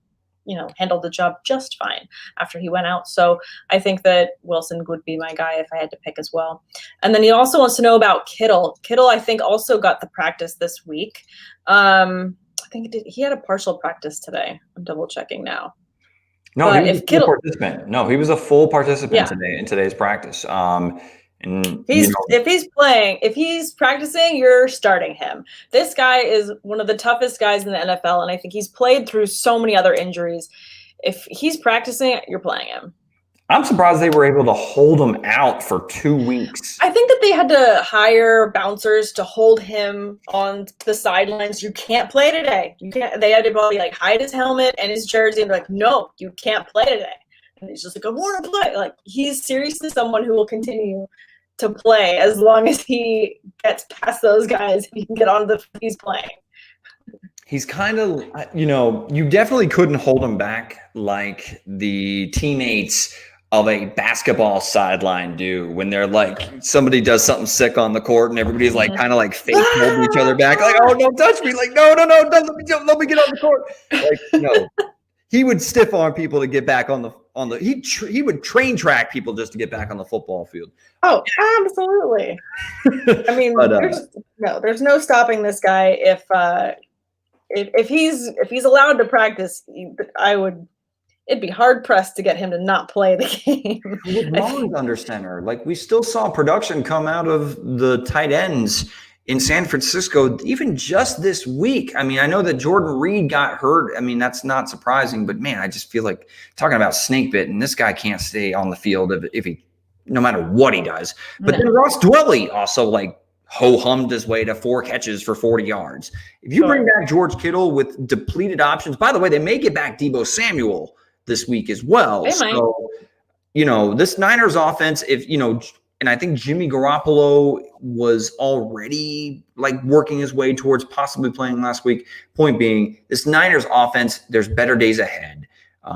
handled the job just fine after he went out. So I think that Wilson would be my guy if I had to pick as well. And then he also wants to know about Kittle. Kittle, I think, also got the practice this week. I think he had a partial practice today. I'm double checking now. No, he was a full participant. No, he was a full participant today in today's practice. If he's practicing, you're starting him. This guy is one of the toughest guys in the NFL, and I think he's played through so many other injuries. If he's practicing, you're playing him. I'm surprised they were able to hold him out for 2 weeks. I think that they had to hire bouncers to hold him on the sidelines. You can't play today. You can't. They had to probably hide his helmet and his jersey and be like, no, you can't play today. And he's just like, I want to play. Like, he's seriously someone who will continue to play as long as he gets past those guys and he can get on he's playing. He's kind of, you definitely couldn't hold him back like the teammates of a basketball sideline do when they're somebody does something sick on the court and everybody's kind of fake holding each other back. Like, oh, don't touch me. Like, no, don't let me get on the court. No, he would stiff arm people to get back on the, he would train track people just to get back on the football field. Oh, absolutely. I mean, there's no stopping this guy. If he's allowed to practice, it'd be hard pressed to get him to not play the game. With Mullins under center, like we still saw production come out of the tight ends in San Francisco, even just this week. I mean, I know that Jordan Reed got hurt. I mean, that's not surprising, but man, I just feel like talking about snake bit, and this guy can't stay on the field if he, no matter what he does. But then Ross Dwelly also like ho-hummed his way to 4 catches for 40 yards. If you bring back George Kittle with depleted options, by the way, they may get back Deebo Samuel this week as well. So, this Niners offense, and I think Jimmy Garoppolo was already like working his way towards possibly playing last week. Point being, this Niners offense, there's better days ahead.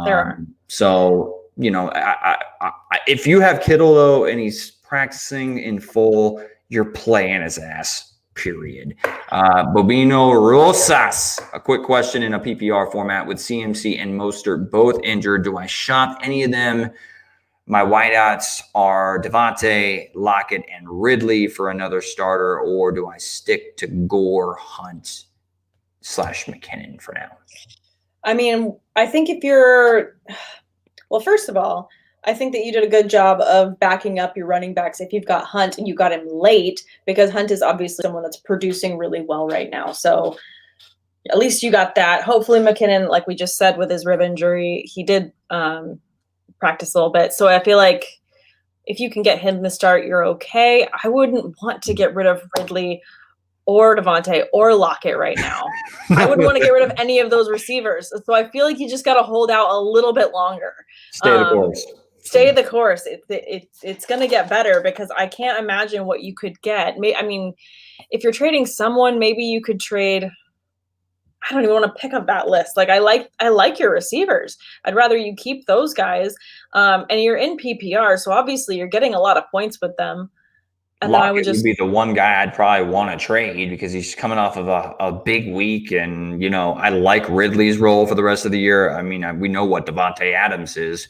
There are. So, if you have Kittle though, and he's practicing in full, you're playing his ass. Period. Bobino Rosas, a quick question in a PPR format with CMC and Mostert both injured. Do I shop any of them? My wideouts are Devontae, Lockett, and Ridley for another starter, or do I stick to Gore, Hunt / McKinnon for now? I mean, I think first of all, I think that you did a good job of backing up your running backs if you've got Hunt and you got him late, because Hunt is obviously someone that's producing really well right now. So at least you got that. Hopefully McKinnon, like we just said, with his rib injury, he did practice a little bit. So I feel like if you can get him to start, you're okay. I wouldn't want to get rid of Ridley or Devontae or Lockett right now. I wouldn't want to get rid of any of those receivers. So I feel like you just got to hold out a little bit longer. Stay the course. Stay the course. It's going to get better, because I can't imagine what you could get. I mean, if you're trading someone, maybe you could trade. I don't even want to pick up that list. Like I like your receivers. I'd rather you keep those guys. And you're in PPR, so obviously you're getting a lot of points with them. And Lockett then I would just be the one guy I'd probably want to trade, because he's coming off of a big week, and I like Ridley's role for the rest of the year. I mean, we know what Devontae Adams is.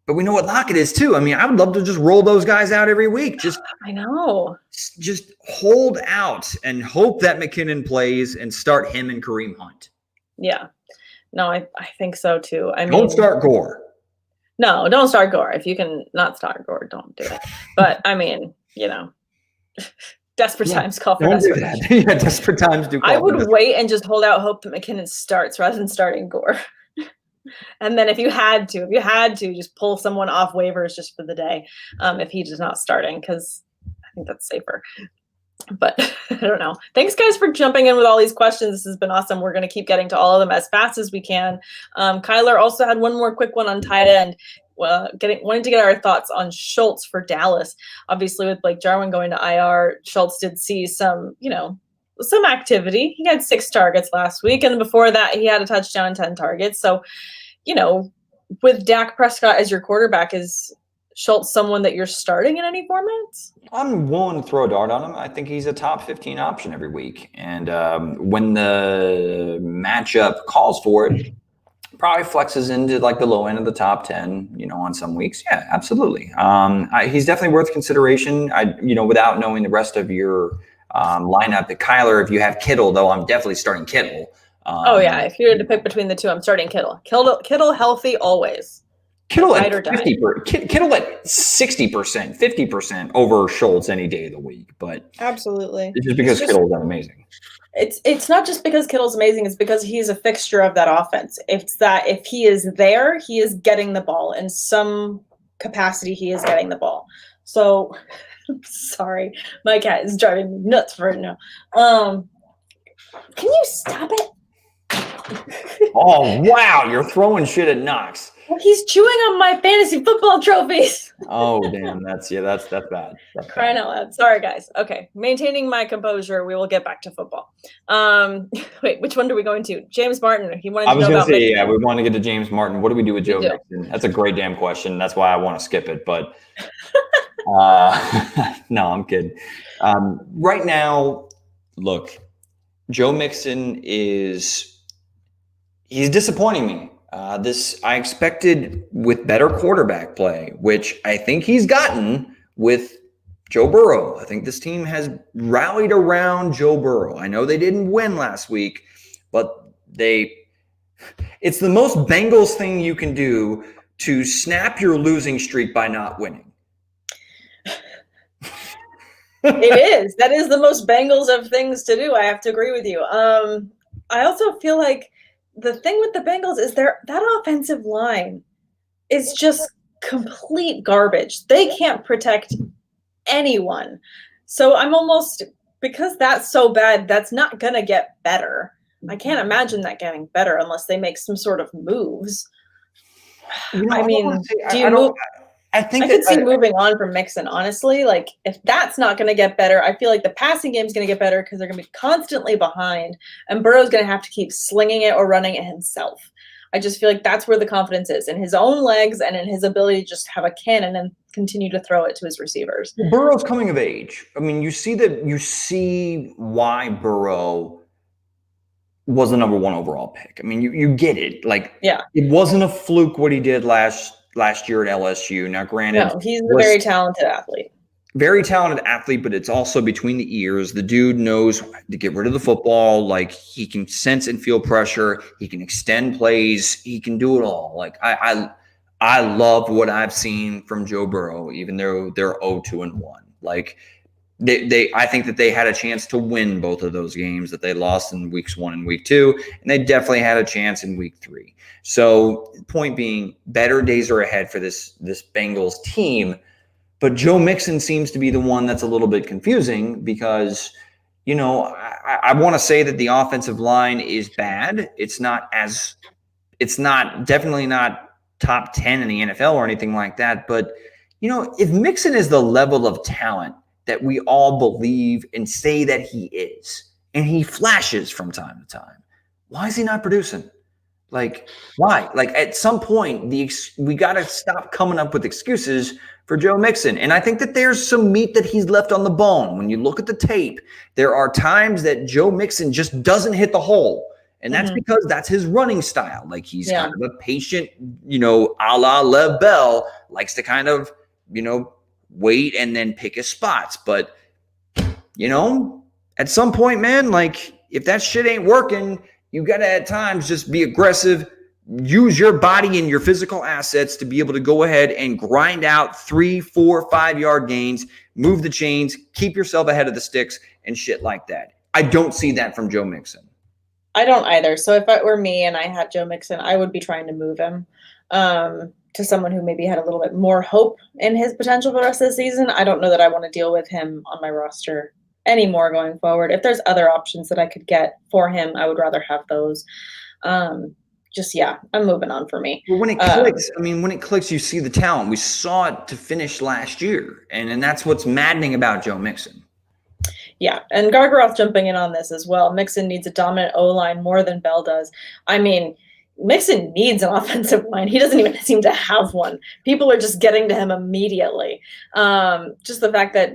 But we know what Lockett is too. I mean, I would love to just roll those guys out every week. I know. Just hold out and hope that McKinnon plays and start him and Kareem Hunt. Yeah. No, I think so too. Don't start Gore. No, don't start Gore. If you can not start Gore, don't do it. But I mean, desperate times call for desperate. Yeah, desperate times do call. I would wait and just hold out hope that McKinnon starts rather than starting Gore. And then if you had to just pull someone off waivers just for the day, if he is not starting, because I think that's safer. But I don't know. Thanks, guys, for jumping in with all these questions. This has been awesome. We're going to keep getting to all of them as fast as we can. Kyler also had one more quick one on tight end. Wanting to get our thoughts on Schultz for Dallas. Obviously, with Blake Jarwin going to IR, Schultz did see some activity. He had 6 targets last week, and before that, he had a touchdown and 10 targets. So, with Dak Prescott as your quarterback, is Schultz someone that you're starting in any formats? I'm willing to throw a dart on him. I think he's a top 15 option every week. And when the matchup calls for it, probably flexes into like the low end of the top 10, on some weeks. Yeah, absolutely. He's definitely worth consideration. Without knowing the rest of your lineup, at Kyler, if you have Kittle, though, I'm definitely starting Kittle. If you had to pick between the two, I'm starting Kittle. Kittle healthy always. Kittle at 50%, Kittle at 60%, 50% over Schultz any day of the week. But absolutely, it's just because Kittle's amazing. It's not just because Kittle's amazing. It's because he's a fixture of that offense. It's that if he is there, he is getting the ball in some capacity. He is getting the ball. So, sorry, my cat is driving me nuts right now. Can you stop it? Oh, wow. You're throwing shit at Knox. Well, he's chewing on my fantasy football trophies. Oh, damn. That's bad. That's crying out loud. Sorry, guys. Okay. Maintaining my composure. We will get back to football. Wait, which one are we going to? James Martin. He wanted to know about Mixon. Yeah, we want to get to James Martin. What do we do with Joe Mixon? That's a great damn question. That's why I want to skip it. But no, I'm kidding. Right now, look, Joe Mixon he's disappointing me. I expected with better quarterback play, which I think he's gotten with Joe Burrow. I think this team has rallied around Joe Burrow. I know they didn't win last week, but It's the most Bengals thing you can do to snap your losing streak by not winning. It is. That is the most Bengals of things to do. I have to agree with you. I also feel like the thing with the Bengals is that offensive line is just complete garbage. They can't protect anyone. So I'm almost, because that's so bad, that's not going to get better. I can't imagine that getting better unless they make some sort of moves. I mean, do you move? I could see moving on from Mixon, honestly. Like, if that's not going to get better, I feel like the passing game is going to get better because they're going to be constantly behind, and Burrow's going to have to keep slinging it or running it himself. I just feel like that's where the confidence is, in his own legs and in his ability to just have a cannon and continue to throw it to his receivers. Burrow's coming of age. I mean, you see why Burrow was the number 1 overall pick. I mean, you get it. Like, yeah, it wasn't a fluke what he did last year at LSU. Now, granted, no, he's a very talented athlete. Very talented athlete, but it's also between the ears. The dude knows to get rid of the football. Like, he can sense and feel pressure. He can extend plays. He can do it all. Like, I love what I've seen from Joe Burrow, even though they're 0-2-1. Like, I think that they had a chance to win both of those games that they lost in weeks 1 and week 2, and they definitely had a chance in week 3. So, point being, better days are ahead for this Bengals team. But Joe Mixon seems to be the one that's a little bit confusing because, I want to say that the offensive line is bad. It's definitely not top 10 in the NFL or anything like that. But, if Mixon is the level of talent that we all believe and say that he is, and he flashes from time to time, why is he not producing? Like, why? Like, at some point, we got to stop coming up with excuses for Joe Mixon. And I think that there's some meat that he's left on the bone. When you look at the tape, there are times that Joe Mixon just doesn't hit the hole. And that's because that's his running style. Like, he's kind of a patient, a la Lev Bell, likes to kind of, wait and then pick his spots. But, at some point, man, like, if that shit ain't working, you got to at times just be aggressive, use your body and your physical assets to be able to go ahead and grind out 3, 4, 5 yard gains, move the chains, keep yourself ahead of the sticks and shit like that. I don't see that from Joe Mixon. I don't either. So if it were me and I had Joe Mixon, I would be trying to move him to someone who maybe had a little bit more hope in his potential for the rest of the season. I don't know that I want to deal with him on my roster anymore going forward. If there's other options that I could get for him, I would rather have those. I'm moving on for me. Well, when it clicks, you see the talent. We saw it to finish last year, and that's what's maddening about Joe Mixon. Yeah, and Gargaroth jumping in on this as well. Mixon needs a dominant O-line more than Bell does. I mean, Mixon needs an offensive line. He doesn't even seem to have one. People are just getting to him immediately. Just the fact that,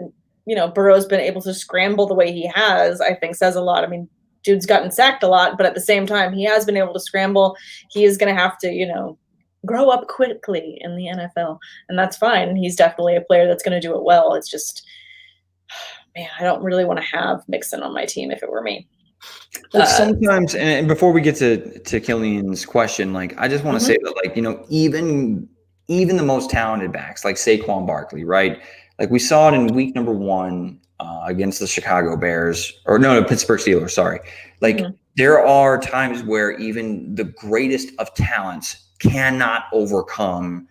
Burrow's been able to scramble the way he has, I think says a lot. I mean, dude's gotten sacked a lot, but at the same time, he has been able to scramble. He is going to have to, grow up quickly in the NFL, and that's fine. He's definitely a player that's going to do it well. It's just, man, I don't really want to have Mixon on my team if it were me. Well, sometimes, and before we get to Killian's question, like, I just want to say that, like, even the most talented backs, like Saquon Barkley, right? Like, we saw it in week number 1 against the Chicago Bears, or no, Pittsburgh Steelers, sorry. Like, there are times where even the greatest of talents cannot overcome,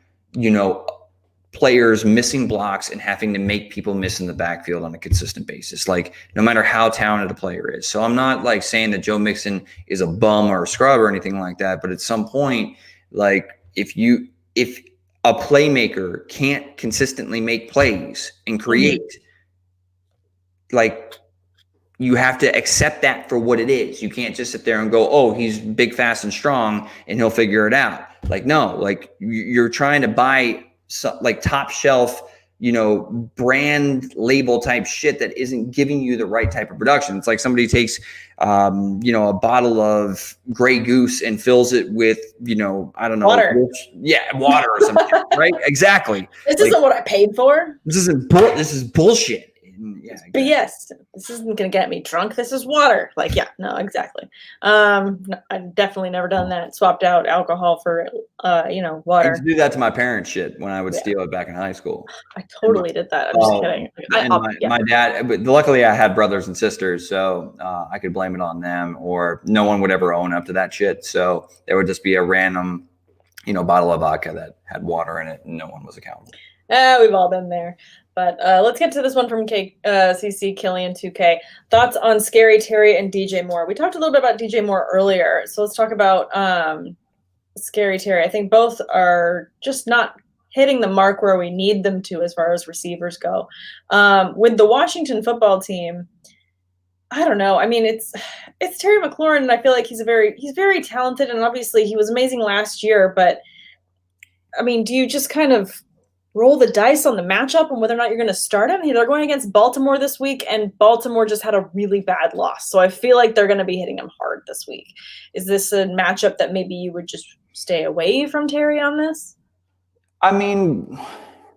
players missing blocks and having to make people miss in the backfield on a consistent basis, like, no matter how talented a player is. So I'm not like saying that Joe Mixon is a bum or a scrub or anything like that, but at some point, like, if a playmaker can't consistently make plays and create, like, you have to accept that for what it is. You can't just sit there and go, oh, he's big, fast, and strong, and he'll figure it out. Like, no, like, you're trying to buy like top shelf, brand label type shit that isn't giving you the right type of production. It's like somebody takes, a bottle of Grey Goose and fills it with, I don't know. Water. Water or something, right? Exactly. This isn't what I paid for. This is bullshit. Yeah, But exactly. yes, this isn't going to get me drunk. This is water. Like, yeah, no, exactly. I've definitely never done that. Swapped out alcohol for, I used to water. do that to my parents' shit when I would Yeah, steal it back in high school. I And my, totally did that. I'm just kidding. and Yeah, my dad, but luckily I had brothers and sisters, so I could blame it on them, or no one would ever own up to that shit. So there would just be a random, bottle of vodka that had water in it, and no one was accountable. we've all been there. But let's get to this one from CC Killian 2K. Thoughts on Scary Terry and DJ Moore? We talked a little bit about DJ Moore earlier, so let's talk about Scary Terry. I think both are just not hitting the mark where we need them to as far as receivers go. With the Washington football team, I don't know. I mean, it's Terry McLaurin, and I feel like he's very talented, and obviously he was amazing last year. But I mean, do you just kind of roll the dice on the matchup and whether or not you're going to start him? They're going against Baltimore this week, and Baltimore just had a really bad loss, so I feel like they're going to be hitting him hard this week. Is this a matchup that maybe you would just stay away from Terry on this? I mean,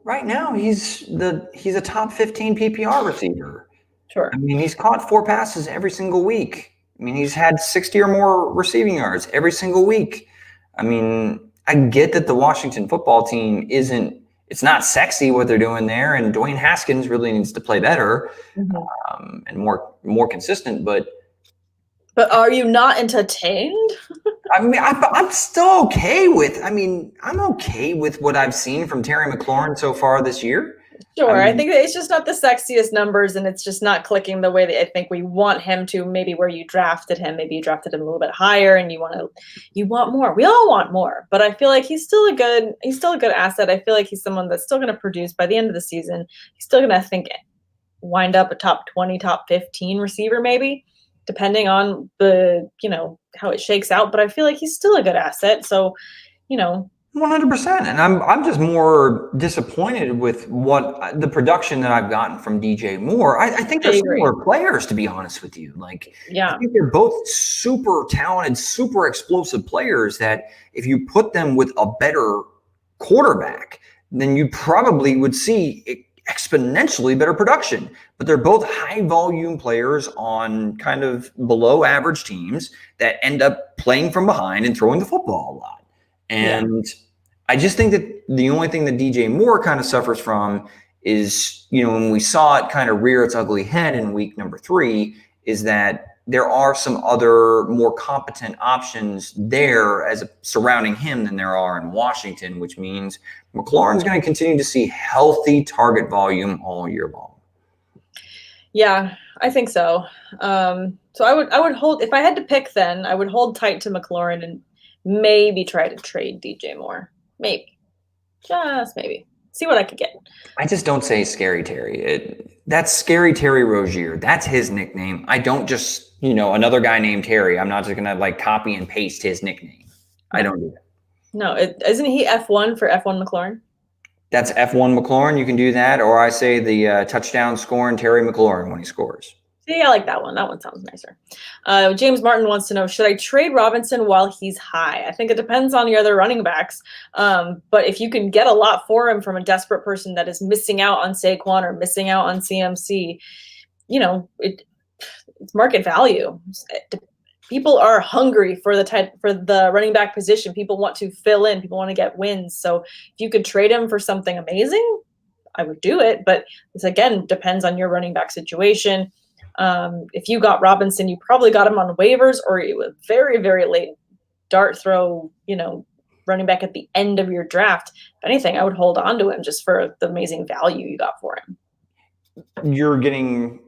right now he's a top 15 PPR receiver. Sure. I mean, he's caught 4 passes every single week. I mean, he's had 60 or more receiving yards every single week. I mean, I get that the Washington football team it's not sexy what they're doing there, and Dwayne Haskins really needs to play better and more consistent. But are you not entertained? I mean, I'm still okay with. I mean, I'm okay with what I've seen from Terry McLaurin so far this year. Sure. I think that it's just not the sexiest numbers, and it's just not clicking the way that I think we want him to. Maybe where you drafted him, maybe you drafted him a little bit higher, and you want more. We all want more, but I feel like he's still a good asset. I feel like he's someone that's still going to produce by the end of the season. He's still going to, wind up a top 20, top 15 receiver, maybe, depending on the how it shakes out. But I feel like he's still a good asset. So, 100%. And I'm just more disappointed with what the production that I've gotten from DJ Moore. I think they're similar players, to be honest with you. I think they're both super talented, super explosive players that if you put them with a better quarterback, then you probably would see exponentially better production. But they're both high volume players on kind of below average teams that end up playing from behind and throwing the football a lot. And I just think that the only thing that DJ Moore kind of suffers from is, when we saw it kind of rear its ugly head in week number 3, is that there are some other more competent options there surrounding him than there are in Washington, which means McLaurin's going to continue to see healthy target volume all year long. Yeah, I think so. So I would hold, if I had to pick, then I would hold tight to McLaurin and maybe try to trade DJ Moore. Maybe. Just maybe. See what I could get. I just don't say Scary Terry. That's Scary Terry Rozier. That's his nickname. I don't just, another guy named Terry. I'm not just going to copy and paste his nickname. I don't do that. No, isn't he F1 for F1 McLaurin? That's F1 McLaurin. You can do that. Or I say the touchdown scoring Terry McLaurin when he scores. See, I like that one. That one sounds nicer. James Martin wants to know, should I trade Robinson while he's high? I think it depends on the other running backs. But if you can get a lot for him from a desperate person that is missing out on Saquon or missing out on CMC, it's market value. People are hungry for the running back position. People want to fill in. People want to get wins. So if you could trade him for something amazing, I would do it. But this, again, depends on your running back situation. If you got Robinson, you probably got him on waivers, or it was very, very late dart throw, running back at the end of your draft. If anything, I would hold on to him just for the amazing value you got for him. You're getting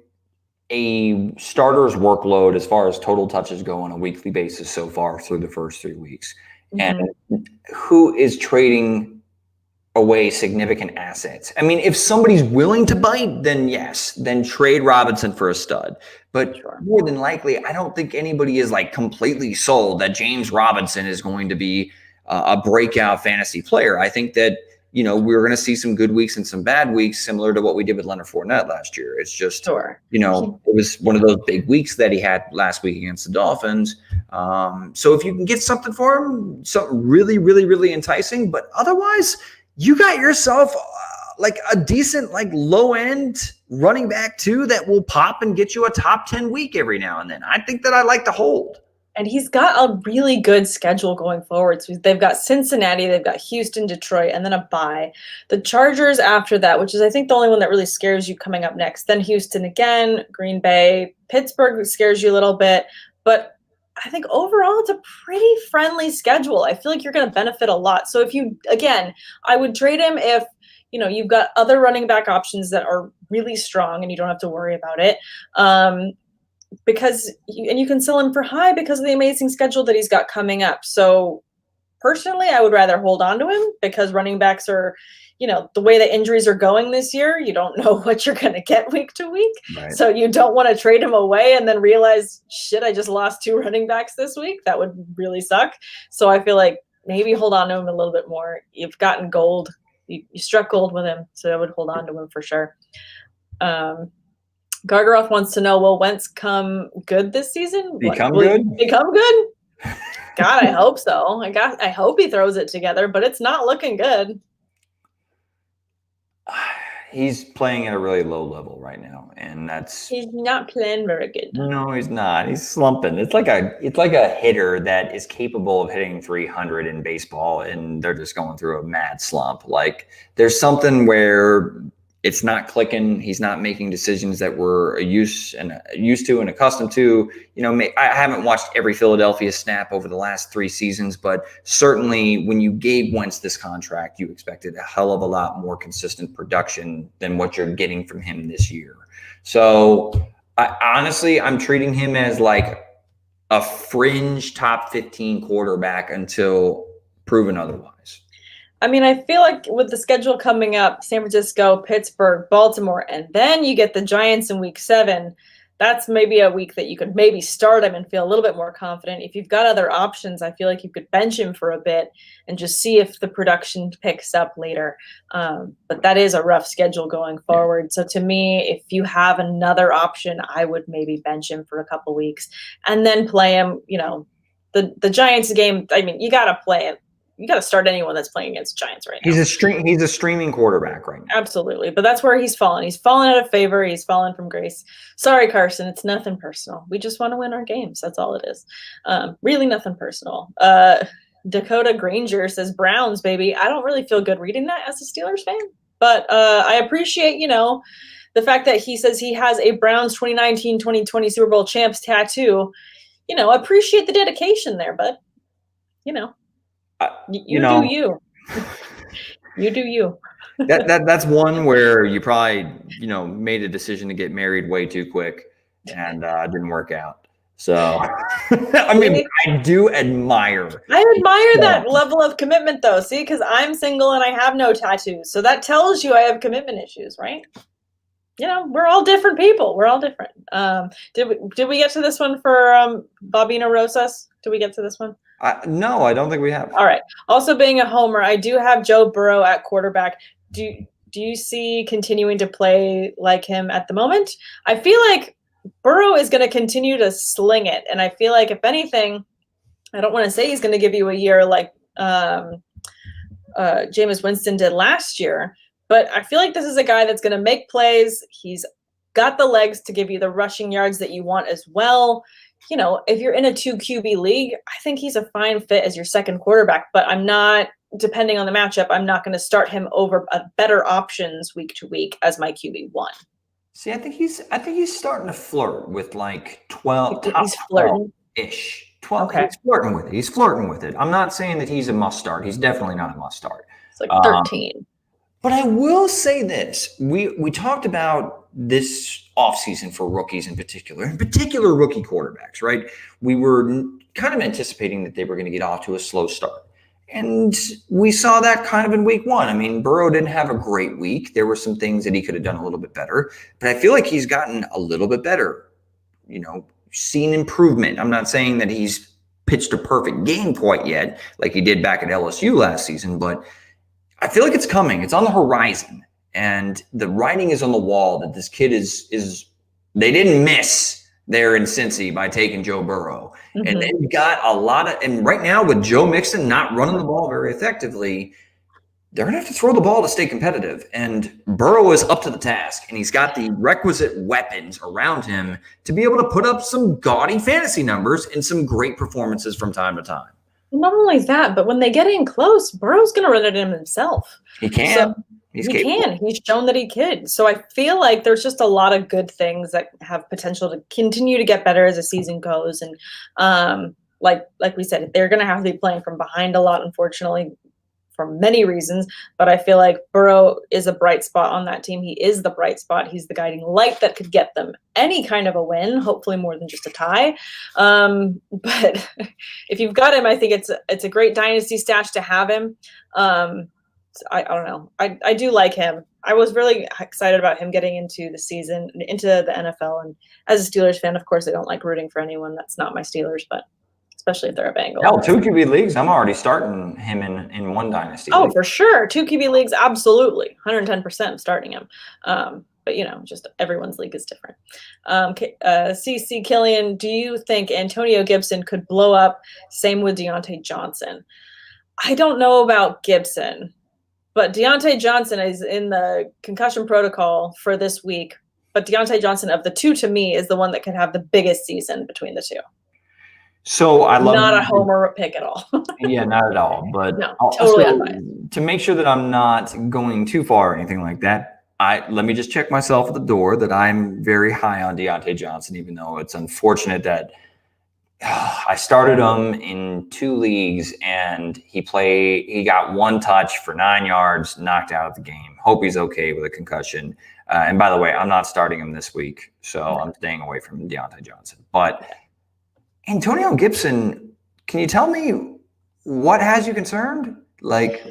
a starter's workload as far as total touches go on a weekly basis so far through the first 3 weeks. Mm-hmm. And who is trading away significant assets? I mean, if somebody's willing to bite, then yes, then trade Robinson for a stud. But more than likely, I don't think anybody is completely sold that James Robinson is going to be a breakout fantasy player. I think that, we're going to see some good weeks and some bad weeks, similar to what we did with Leonard Fournette last year. It's just, it was one of those big weeks that he had last week against the Dolphins. So if you can get something for him, something really, really, really enticing, but otherwise, you got yourself like a decent, like low end running back too that will pop and get you a top 10 week every now and then. I think that I like to hold. And he's got a really good schedule going forward. So they've got Cincinnati, they've got Houston, Detroit, and then a bye. The Chargers after that, which is I think the only one that really scares you coming up next. Then Houston again, Green Bay, Pittsburgh scares you a little bit. But I think overall it's a pretty friendly schedule. I feel like you're going to benefit a lot. So if you, again, I would trade him if, you've got other running back options that are really strong and you don't have to worry about it. Because you can sell him for high because of the amazing schedule that he's got coming up. So personally, I would rather hold on to him because running backs are, the way the injuries are going this year, you don't know what you're going to get week to week. Right. So you don't want to trade him away and then realize, shit, I just lost 2 running backs this week. That would really suck. So I feel like maybe hold on to him a little bit more. You've gotten gold. You struck gold with him. So I would hold on to him for sure. Gargaroth wants to know, will Wentz come good this season? Become good? God, I hope so. I hope he throws it together, but it's not looking good. He's playing at a really low level right now, and he's not playing very good. No, he's not. He's slumping. It's like a hitter that is capable of hitting 300 in baseball, and they're just going through a mad slump. Like there's something where it's not clicking. He's not making decisions that we're used to and accustomed to. I haven't watched every Philadelphia snap over the last 3 seasons, but certainly when you gave Wentz this contract, you expected a hell of a lot more consistent production than what you're getting from him this year. So I'm treating him as like a fringe top 15 quarterback until proven otherwise. I mean, I feel like with the schedule coming up, San Francisco, Pittsburgh, Baltimore, and then you get the Giants in week 7, that's maybe a week that you could maybe start him and feel a little bit more confident. If you've got other options, I feel like you could bench him for a bit and just see if the production picks up later. But that is a rough schedule going forward. So to me, if you have another option, I would maybe bench him for a couple weeks and then play him. The Giants game, I mean, you got to play it. You got to start anyone that's playing against Giants right now. He's a streaming quarterback right now. Absolutely. But that's where he's fallen. He's fallen out of favor. He's fallen from grace. Sorry, Carson. It's nothing personal. We just want to win our games. That's all it is. Really nothing personal. Dakota Granger says, Browns, baby. I don't really feel good reading that as a Steelers fan. But I appreciate, the fact that he says he has a Browns 2019-2020 Super Bowl champs tattoo. Appreciate the dedication there, but, You do you. You do you. That's one where you probably made a decision to get married way too quick and didn't work out. So I mean, I do admire. That level of commitment, though. See, because I'm single and I have no tattoos, so that tells you I have commitment issues, right? We're all different people. We're all different. Did we get to this one for Bobina Rosas? Did we get to this one? No, I don't think we have. All right. Also, being a homer, I do have Joe Burrow at quarterback. Do you see continuing to play like him at the moment? I feel like Burrow is going to continue to sling it, and I feel like if anything, I don't want to say he's going to give you a year like Jameis Winston did last year, but I feel like this is a guy that's going to make plays. He's got the legs to give you the rushing yards that you want as well. If you're in a 2 QB league, I think he's a fine fit as your second quarterback, but I'm not, depending on the matchup, I'm not going to start him over better options week to week as my QB1. See, I think he's starting to flirt with like 12. He's flirting ish. 12. Okay. He's flirting with it. I'm not saying that he's a must start. He's definitely not a must start. It's like 13. But I will say this. We talked about this offseason for rookies in particular rookie quarterbacks, right? We were kind of anticipating that they were going to get off to a slow start. And we saw that kind of in week 1. I mean, Burrow didn't have a great week. There were some things that he could have done a little bit better. But I feel like he's gotten a little bit better, seen improvement. I'm not saying that he's pitched a perfect game quite yet, like he did back at LSU last season, but I feel like it's coming. It's on the horizon. And the writing is on the wall that this kid is they didn't miss there in Cincy by taking Joe Burrow. Mm-hmm. And they've got a lot of, and right now with Joe Mixon not running the ball very effectively, they're going to have to throw the ball to stay competitive. And Burrow is up to the task, and he's got the requisite weapons around him to be able to put up some gaudy fantasy numbers and some great performances from time to time. Not only that, but when they get in close, Burrow's going to run it in himself. He can. So He's he capable. can. He's shown that he could. So I feel like there's just a lot of good things that have potential to continue to get better as the season goes. And like we said, they're going to have to be playing from behind a lot, unfortunately, for many reasons, but I feel like Burrow is a bright spot on that team. He is the bright spot. He's the guiding light that could get them any kind of a win, hopefully more than just a tie. But if you've got him, I think it's a great dynasty stash to have him. I don't know. I do like him. I was really excited about him getting into the season, into the NFL. And as a Steelers fan, of course, I don't like rooting for anyone that's not my Steelers, but especially if they're a Bengal. Hell, 2 QB leagues, I'm already starting him in one dynasty. Oh, for sure. 2 QB leagues, absolutely. 110% starting him. But, just everyone's league is different. CC Killian, do you think Antonio Gibson could blow up? Same with Deontay Johnson. I don't know about Gibson, but Deontay Johnson is in the concussion protocol for this week. But Deontay Johnson, of the two, to me, is the one that could have the biggest season between the two. So I love not a homer pick at all. Yeah, not at all. But no, totally unbiased. To make sure that I'm not going too far or anything like that, let me just check myself at the door that I'm very high on Deontay Johnson, even though it's unfortunate that I started him in 2 leagues and he got 1 touch for 9 yards, knocked out of the game. Hope he's okay with a concussion. And by the way, I'm not starting him this week, so I'm staying away from Deontay Johnson. But Antonio Gibson, can you tell me what has you concerned? Like,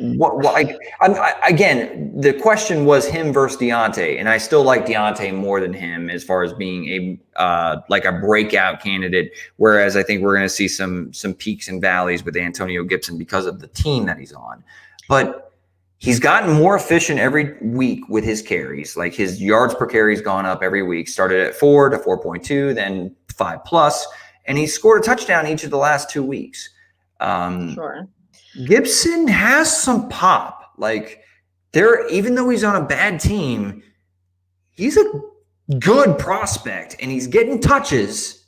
again, the question was him versus Deontay, and I still like Deontay more than him as far as being a breakout candidate. Whereas I think we're going to see some peaks and valleys with Antonio Gibson because of the team that he's on. But he's gotten more efficient every week with his carries. Like his yards per carry has gone up every week. Started at 4 to 4.2, then 5+. And he scored a touchdown each of the last 2 weeks. Sure. Gibson has some pop. Like even though he's on a bad team, he's a good prospect and he's getting touches.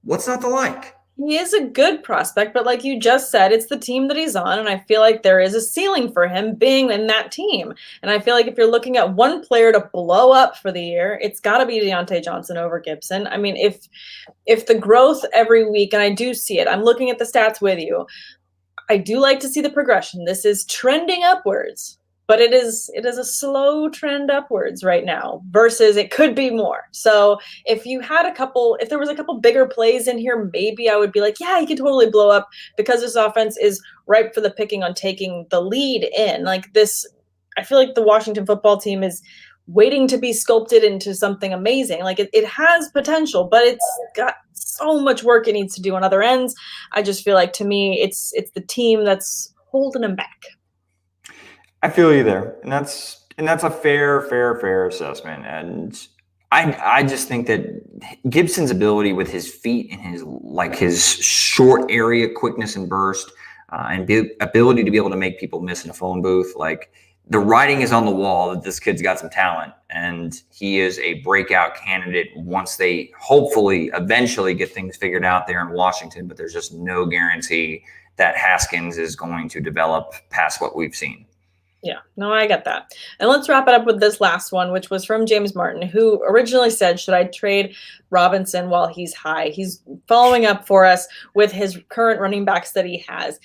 What's not to like? He is a good prospect, but like you just said, it's the team that he's on, and I feel like there is a ceiling for him being in that team. And I feel like if you're looking at one player to blow up for the year, it's got to be Deontay Johnson over Gibson. I mean, if the growth every week, and I do see it, I'm looking at the stats with you, I do like to see the progression. This is trending upwards, but it is a slow trend upwards right now versus it could be more. So if there was a couple bigger plays in here, maybe I would be like, yeah, he could totally blow up because this offense is ripe for the picking on taking the lead in. Like this, I feel like the Washington football team is waiting to be sculpted into something amazing. Like it has potential, but it's got so much work it needs to do on other ends. I just feel like, to me, it's the team that's holding him back. I feel you there, and that's a fair assessment. And I just think that Gibson's ability with his feet and his short area quickness and burst, and ability to be able to make people miss in a phone booth, like the writing is on the wall that this kid's got some talent, and he is a breakout candidate once they hopefully eventually get things figured out there in Washington. But there's just no guarantee that Haskins is going to develop past what we've seen. Yeah, no, I get that. And let's wrap it up with this last one, which was from James Martin, who originally said, should I trade Robinson while he's high? He's following up for us with his current running backs that he has.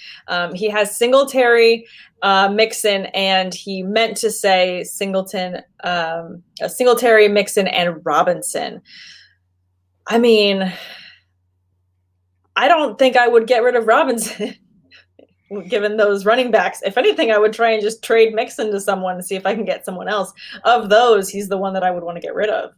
He has Singletary, Mixon, and he meant to say Singletary, Mixon, and Robinson. I mean, I don't think I would get rid of Robinson. Given those running backs, if anything, I would try and just trade Mixon to someone and see if I can get someone else. Of those, he's the one that I would want to get rid of.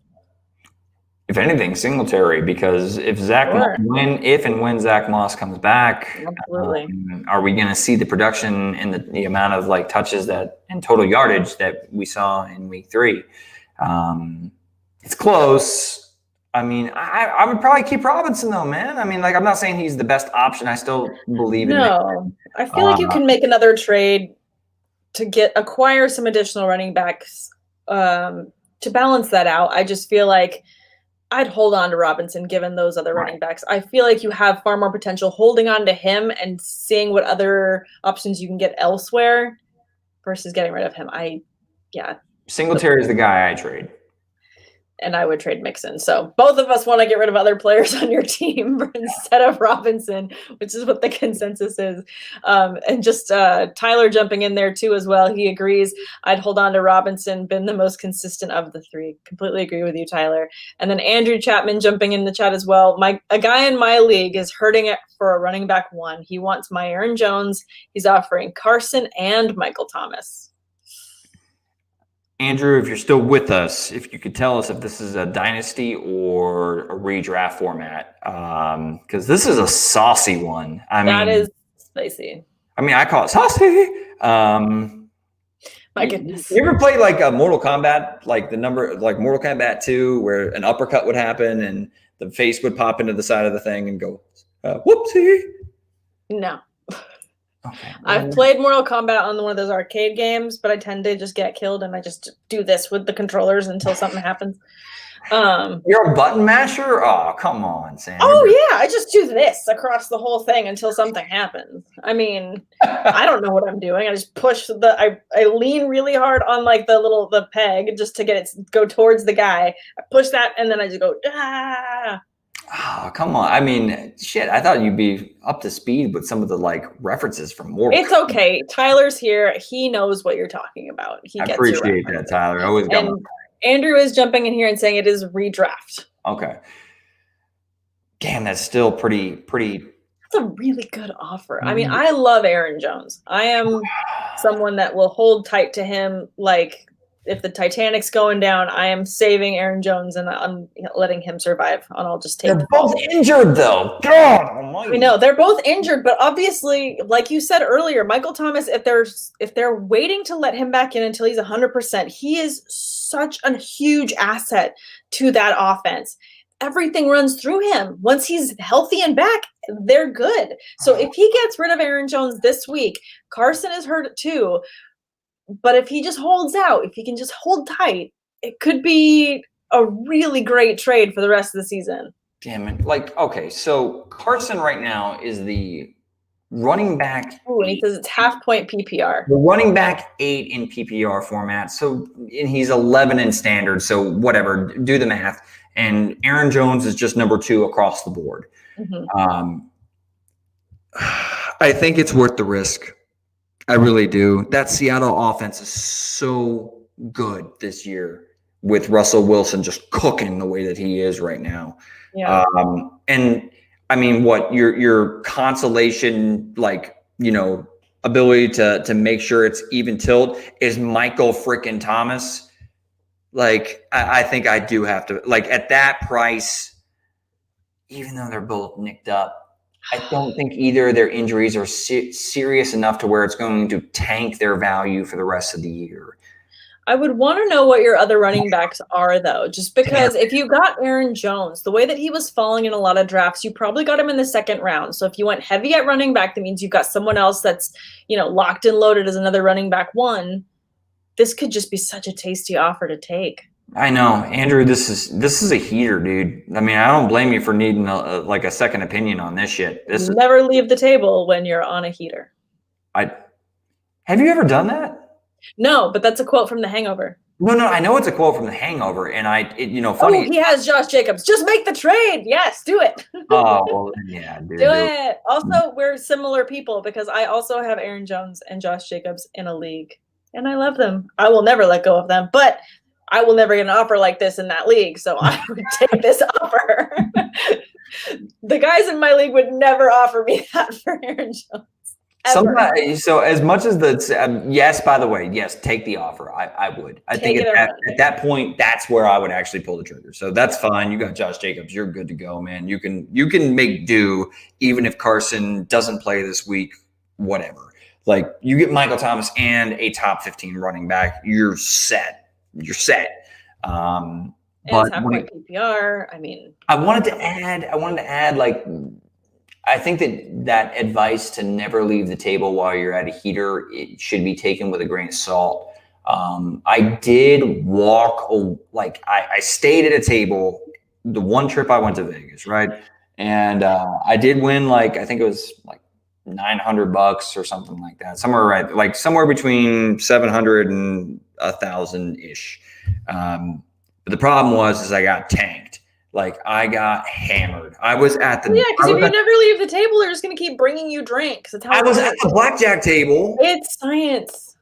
If anything, Singletary, because if and when Zach Moss comes back, absolutely, are we going to see the production and the amount of touches and total yardage that we saw in week 3? It's close. I mean, I would probably keep Robinson though, man. I mean, I'm not saying he's the best option. I still believe in him. No, I feel like you can make another trade to acquire some additional running backs to balance that out. I just feel like I'd hold on to Robinson given those other running backs. I feel like you have far more potential holding on to him and seeing what other options you can get elsewhere versus getting rid of him. Singletary is the guy I trade. And I would trade Mixon. So both of us want to get rid of other players on your team instead of Robinson, which is what the consensus is. And just Tyler jumping in there too as well. He agrees. I'd hold on to Robinson, been the most consistent of the three. Completely agree with you, Tyler. And then Andrew Chapman jumping in the chat as well. A guy in my league is hurting it for a running back one. He wants my Aaron Jones. He's offering Carson and Michael Thomas. Andrew, if you're still with us, if you could tell us if this is a dynasty or a redraft format, because this is a saucy one. That is spicy. I mean, I call it saucy. My goodness. You ever play like a Mortal Kombat, like Mortal Kombat 2, where an uppercut would happen and the face would pop into the side of the thing and go, whoopsie? No. Okay. I've played Mortal Kombat on one of those arcade games, but I tend to just get killed and I just do this with the controllers until something happens. You're a button masher? Oh, come on, Sam. Oh, yeah. I just do this across the whole thing until something happens. I mean, I don't know what I'm doing. I just push I lean really hard on like the peg just to get it go towards the guy. I push that and then I just go, ah. Oh, come on. I mean, shit, I thought you'd be up to speed with some of the like references from Mortal Kombat. It's okay. Tyler's here. He knows what you're talking about. I appreciate that, Tyler. I always got Andrew is jumping in here and saying it is redraft. Okay. Damn, that's still pretty. That's a really good offer. I mean, I love Aaron Jones. I am someone that will hold tight to him. Like, if the Titanic's going down, I am saving Aaron Jones and I'm letting him survive. And I'll just take. They're both injured, though. God almighty. I know they're both injured, but obviously, like you said earlier, Michael Thomas, if they're waiting to let him back in until he's 100%, he is such a huge asset to that offense. Everything runs through him. Once he's healthy and back, they're good. So if he gets rid of Aaron Jones this week, Carson is hurt too. But if he just holds out, if he can just hold tight, it could be a really great trade for the rest of the season. Damn it. Like, okay, so Carson right now is the running back. Ooh, and he says it's half-point PPR. The running back 8 in PPR format. So, and he's 11 in standard. So whatever, do the math. And Aaron Jones is just number 2 across the board. Mm-hmm. I think it's worth the risk. I really do. That Seattle offense is so good this year with Russell Wilson just cooking the way that he is right now. Yeah. And I mean, what your consolation, like, ability to make sure it's even tilt is Michael freaking Thomas. Like, I think I do have to, like, at that price, even though they're both nicked up, I don't think either of their injuries are serious enough to where it's going to tank their value for the rest of the year. I would want to know what your other running backs are, though, just because if you got Aaron Jones, the way that he was falling in a lot of drafts, you probably got him in the second round. So if you went heavy at running back, that means you've got someone else that's, locked and loaded as another running back one. This could just be such a tasty offer to take. I know, Andrew. This is a heater, dude. I mean, I don't blame you for needing a second opinion on this shit. Never leave the table when you're on a heater. Have you ever done that? No, but that's a quote from The Hangover. No, I know it's a quote from The Hangover, and funny. Oh, he has Josh Jacobs. Just make the trade. Yes, do it. Oh, well, yeah, dude. Do it. Also, we're similar people because I also have Aaron Jones and Josh Jacobs in a league, and I love them. I will never let go of them, but I will never get an offer like this in that league, so I would take this offer. The guys in my league would never offer me that for Aaron Jones. So as much as yes, by the way, yes, take the offer. I would. I think at that point, that's where I would actually pull the trigger. So that's fine. You got Josh Jacobs. You're good to go, man. You can make do even if Carson doesn't play this week, whatever. Like, you get Michael Thomas and a top 15 running back, you're set. You're set. But half-point PPR. I mean, I wanted to add like I think that advice to never leave the table while you're at a heater, it should be taken with a grain of salt. I did walk, I stayed at a table the one trip I went to Vegas, right? And I did win, I think it was like $900 or something like that, somewhere between 700 and 1,000 ish. But the problem was I got tanked. I got hammered. I was at the because if you never leave the table, they're just going to keep bringing you drinks. That's how I was at the blackjack table. It's science.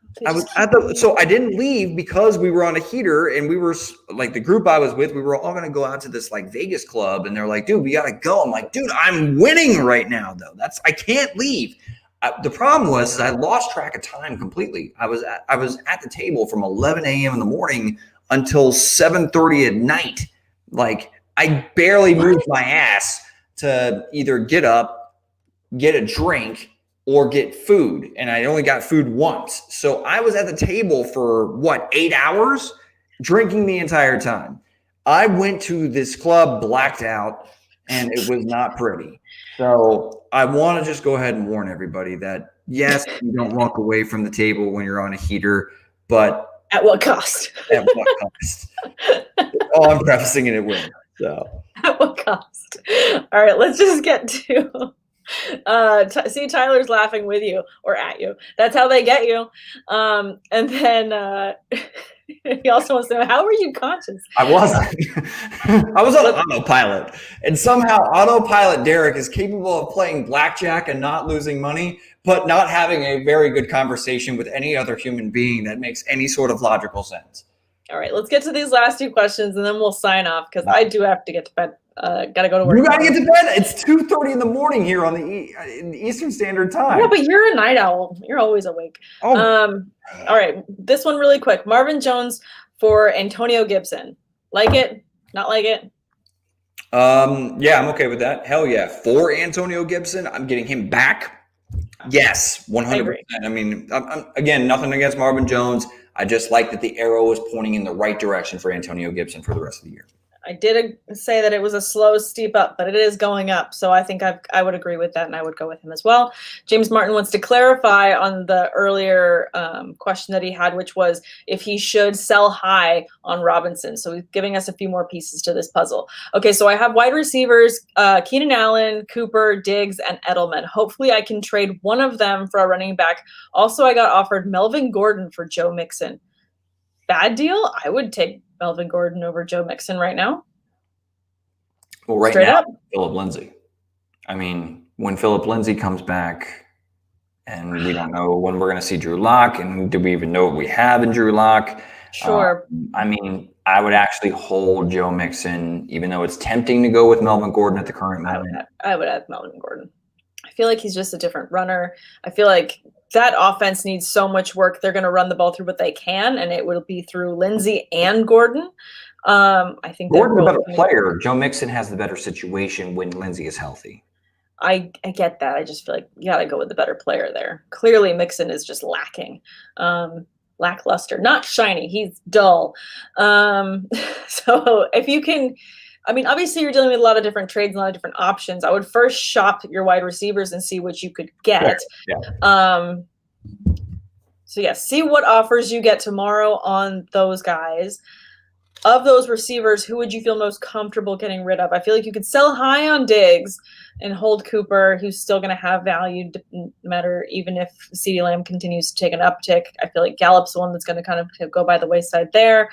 So I didn't leave because we were on a heater, and we were the group I was with, we were all going to go out to this Vegas club, and they're like, dude, we got to go. I'm like, dude, I'm winning right now though. I can't leave. The problem was I lost track of time completely. I was at the table from 11 a.m. in the morning until 7:30 at night. I barely moved my ass to either get up, get a drink, or get food. And I only got food once. So I was at the table for 8 hours, drinking the entire time. I went to this club blacked out, and it was not pretty. So I want to just go ahead and warn everybody that, yes, you don't walk away from the table when you're on a heater, but at what cost? At what cost? Oh, I'm prefacing it with. So at what cost? All right, let's just get to see, Tyler's laughing with you or at you. That's how they get you. And then he also wants to know, how were you conscious? I wasn't. I was on autopilot, and somehow autopilot Derek is capable of playing blackjack and not losing money, but not having a very good conversation with any other human being that makes any sort of logical sense. All right, let's get to these last two questions, and then we'll sign off because I do have to get to bed. Gotta go to work. You gotta get to bed. It's 2:30 in the morning here on in the Eastern Standard Time. Yeah, but you're a night owl. You're always awake. Oh. All right, this one really quick. Marvin Jones for Antonio Gibson. Like it? Not like it? Yeah, I'm okay with that. Hell yeah. For Antonio Gibson, I'm getting him back. Yes, 100%. I mean, again, nothing against Marvin Jones. I just like that the arrow is pointing in the right direction for Antonio Gibson for the rest of the year. I did say that it was a slow, steep up, but it is going up. So I think I would agree with that, and I would go with him as well. James Martin wants to clarify on the earlier question that he had, which was if he should sell high on Robinson. So he's giving us a few more pieces to this puzzle. Okay, so I have wide receivers, Keenan Allen, Cooper, Diggs, and Edelman. Hopefully I can trade one of them for a running back. Also, I got offered Melvin Gordon for Joe Mixon. Bad deal? I would take Melvin Gordon over Joe Mixon right now. Well, right Straight now, up. Phillip Lindsay. I mean, when Phillip Lindsay comes back, and we don't know when we're going to see Drew Lock, and do we even know what we have in Drew Lock? Sure. I mean, I would actually hold Joe Mixon, even though it's tempting to go with Melvin Gordon at the current moment. I would add Melvin Gordon. I feel like he's just a different runner. I feel like that offense needs so much work. They're going to run the ball through what they can, and it will be through Lindsay and Gordon. I think Gordon's a better player. Joe Mixon has the better situation when Lindsay is healthy. I get that. I just feel like you got to go with the better player there. Clearly, Mixon is just lacking. Lackluster. Not shiny. He's dull. So if you can – I mean, obviously you're dealing with a lot of different trades and a lot of different options. I would first shop your wide receivers and see what you could get. Yeah. So yeah, see what offers you get tomorrow on those guys. Of those receivers, who would you feel most comfortable getting rid of? I feel like you could sell high on Diggs and hold Cooper, who's still going to have value no matter even if CeeDee Lamb continues to take an uptick. I feel like Gallup's the one that's going to kind of go by the wayside there.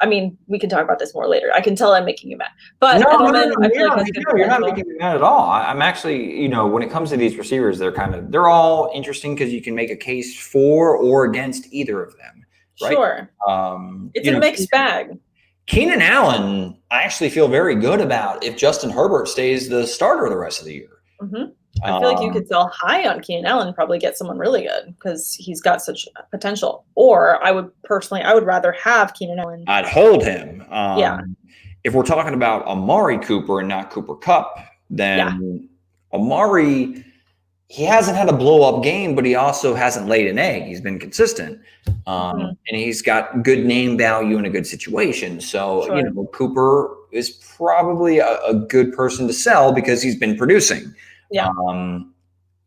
I mean, we can talk about this more later. I can tell I'm making you mad. But no, you're not making me mad at all. I'm actually, when it comes to these receivers, they're all interesting because you can make a case for or against either of them. Right? Sure. It's a mixed bag. Keenan Allen, I actually feel very good about if Justin Herbert stays the starter the rest of the year. Mm-hmm. I feel like you could sell high on Keenan Allen and probably get someone really good because he's got such potential. Or I would rather have Keenan Allen. I'd hold him. Yeah. If we're talking about Amari Cooper and not Cooper Kupp, then Amari, he hasn't had a blow-up game, but he also hasn't laid an egg. He's been consistent. And he's got good name value in a good situation. So, sure. Cooper is probably a good person to sell because he's been producing. Yeah.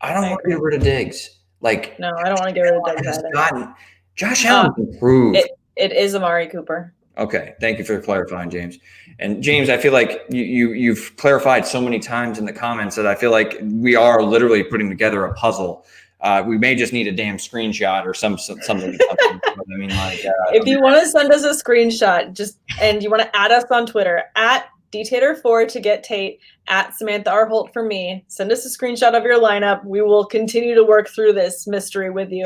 I don't want to get rid of Diggs. Like, no, I don't want to get rid of Diggs either. Josh Allen improved. It is Amari Cooper. Okay, thank you for clarifying, James. And James, I feel like you've clarified so many times in the comments that I feel like we are literally putting together a puzzle. We may just need a damn screenshot or something. I mean, like, if you want to send us a screenshot, and you want to add us on Twitter at DTater4 to get Tate, at Samantha R. Holt for me. Send us a screenshot of your lineup. We will continue to work through this mystery with you,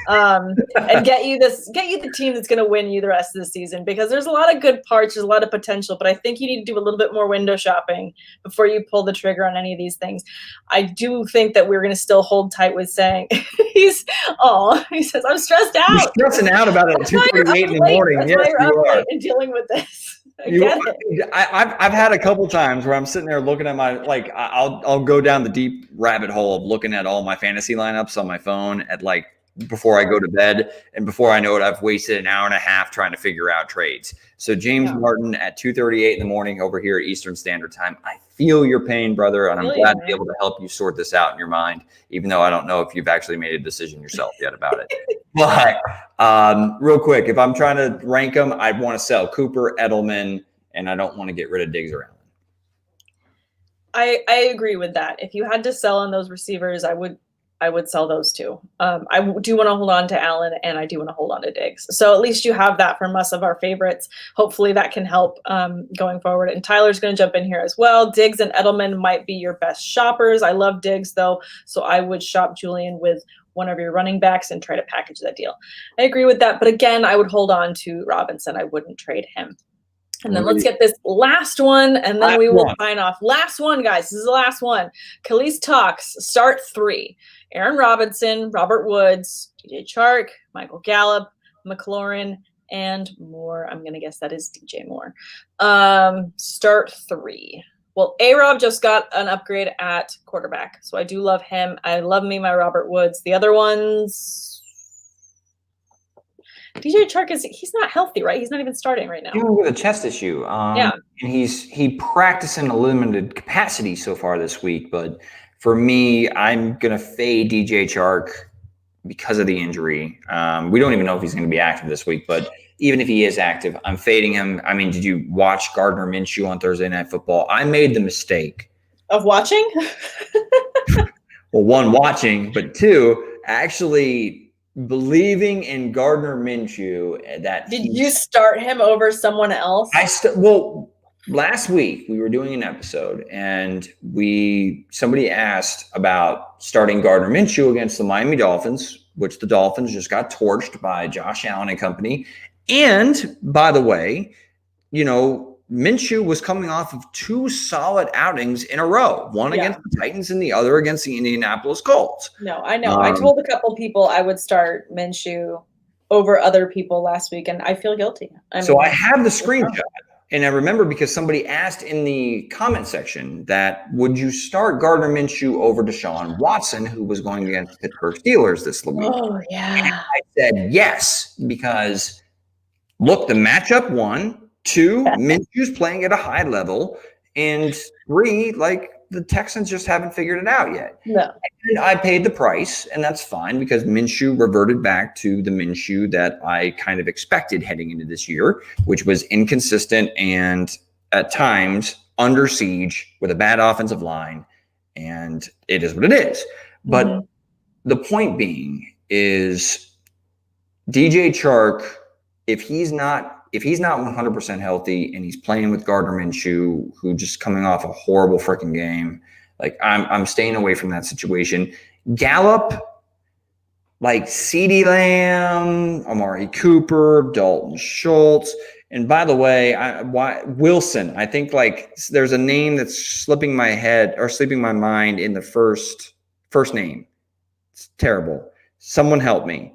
and get you the team that's going to win you the rest of the season, because there's a lot of good parts, there's a lot of potential, but I think you need to do a little bit more window shopping before you pull the trigger on any of these things. I do think that we're going to still hold tight with saying he says, I'm stressed out. You're stressing out about it at 2:38 in the morning. That's yes, why you're you up are. late and dealing with this. I've had a couple times where I'm sitting there looking at my, like, I'll go down the deep rabbit hole of looking at all my fantasy lineups on my phone at, like, before I go to bed, and before I know it, I've wasted an hour and a half trying to figure out trades. So James Martin at 2:38 in the morning over here at Eastern Standard Time. I feel your pain, brother, and I'm glad to be able to help you sort this out in your mind, even though I don't know if you've actually made a decision yourself yet about it. But real quick, if I'm trying to rank them, I want to sell Cooper, Edelman, and I don't want to get rid of Diggs around. I agree with that. If you had to sell on those receivers, I would sell those two. I do want to hold on to Allen, and I do want to hold on to Diggs. So at least you have that from us of our favorites. Hopefully that can help going forward. And Tyler's going to jump in here as well. Diggs and Edelman might be your best shoppers. I love Diggs, though, so I would shop Julian with one of your running backs and try to package that deal. I agree with that. But again, I would hold on to Robinson. I wouldn't trade him. And then let's get this last one, and then we will sign off. Last one, guys. This is the last one. Khalees talks. Start 3. Aaron Robinson, Robert Woods, DJ Chark, Michael Gallup, McLaurin, and Moore. I'm going to guess that is DJ Moore. Start 3. Well, A-Rob just got an upgrade at quarterback, so I do love him. I love me my Robert Woods. The other ones, DJ Chark he's not healthy, right? He's not even starting right now. Dealing with a chest issue. And he practiced in a limited capacity so far this week, but for me, I'm gonna fade DJ Chark because of the injury. We don't even know if he's going to be active this week, but even if he is active, I'm fading him. I mean, did you watch Gardner Minshew on Thursday Night Football? I made the mistake of watching. Well, 1, watching, but 2, actually believing in Gardner Minshew. Did you start him over someone else? Last week we were doing an episode and somebody asked about starting Gardner Minshew against the Miami Dolphins, which the Dolphins just got torched by Josh Allen and company. And by the way, Minshew was coming off of 2 solid outings in a row, one against the Titans and the other against the Indianapolis Colts. No, I know. I told a couple people I would start Minshew over other people last week, and I feel guilty. I have the screenshot. And I remember because somebody asked in the comment section that would you start Gardner Minshew over Deshaun Watson, who was going against the Pittsburgh Steelers this week? Oh, yeah. And I said yes, because look, the matchup 1, 2, Minshew's playing at a high level, and 3, like the Texans just haven't figured it out yet. No. And I paid the price, and that's fine because Minshew reverted back to the Minshew that I kind of expected heading into this year, which was inconsistent and at times under siege with a bad offensive line, and it is what it is. But the point being is DJ Chark, if he's not 100% healthy and he's playing with Gardner Minshew, who just coming off a horrible freaking game, like I'm staying away from that situation. Gallup, like CeeDee Lamb, Amari Cooper, Dalton Schultz, and by the way, Wilson. I think like there's a name that's slipping my head or sleeping my mind in the first name. It's terrible. Someone help me.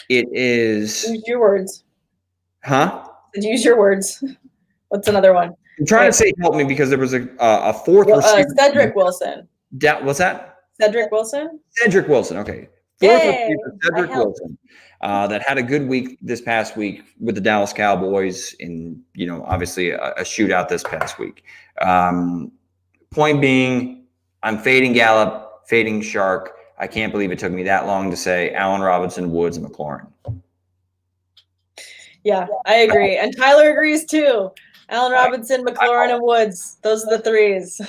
It is. Use your words. Huh? Use your words. What's another one? I'm trying to say help me because there was a fourth receiver. Cedric Wilson. What's that? Cedric Wilson? Cedric Wilson. Okay. Fourth receiver, Cedric Wilson, that had a good week this past week with the Dallas Cowboys in, obviously a shootout this past week. Point being, I'm fading Gallup, fading Shark. I can't believe it took me that long to say Allen Robinson, Woods, and McLaurin. Yeah, I agree. And Tyler agrees too. Allen Robinson, McLaurin, and Woods. Those are the threes.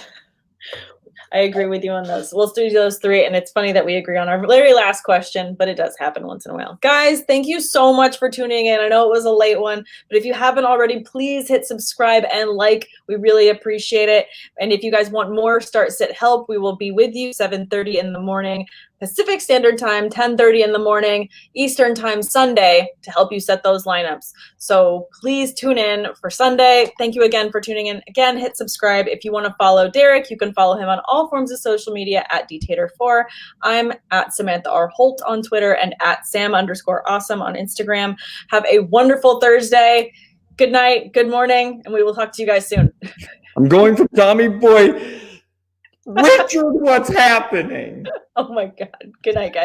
I agree with you on those. We'll do those three. And it's funny that we agree on our very last question, but it does happen once in a while. Guys, thank you so much for tuning in. I know it was a late one, but if you haven't already, please hit subscribe and like. We really appreciate it. And if you guys want more Start Sit help, we will be with you 7:30 in the morning Pacific Standard Time, 10:30 in the morning Eastern Time Sunday to help you set those lineups. So please tune in for Sunday. Thank you again for tuning in. Again, hit subscribe. If you want to follow Derek, you can follow him on all forms of social media at dtater4. I'm at Samantha R. Holt on Twitter and at Sam_awesome on Instagram. Have a wonderful Thursday. Good night, good morning, and we will talk to you guys soon. I'm going for Tommy Boy. Richard, what's happening? Oh my God. Good night, guys.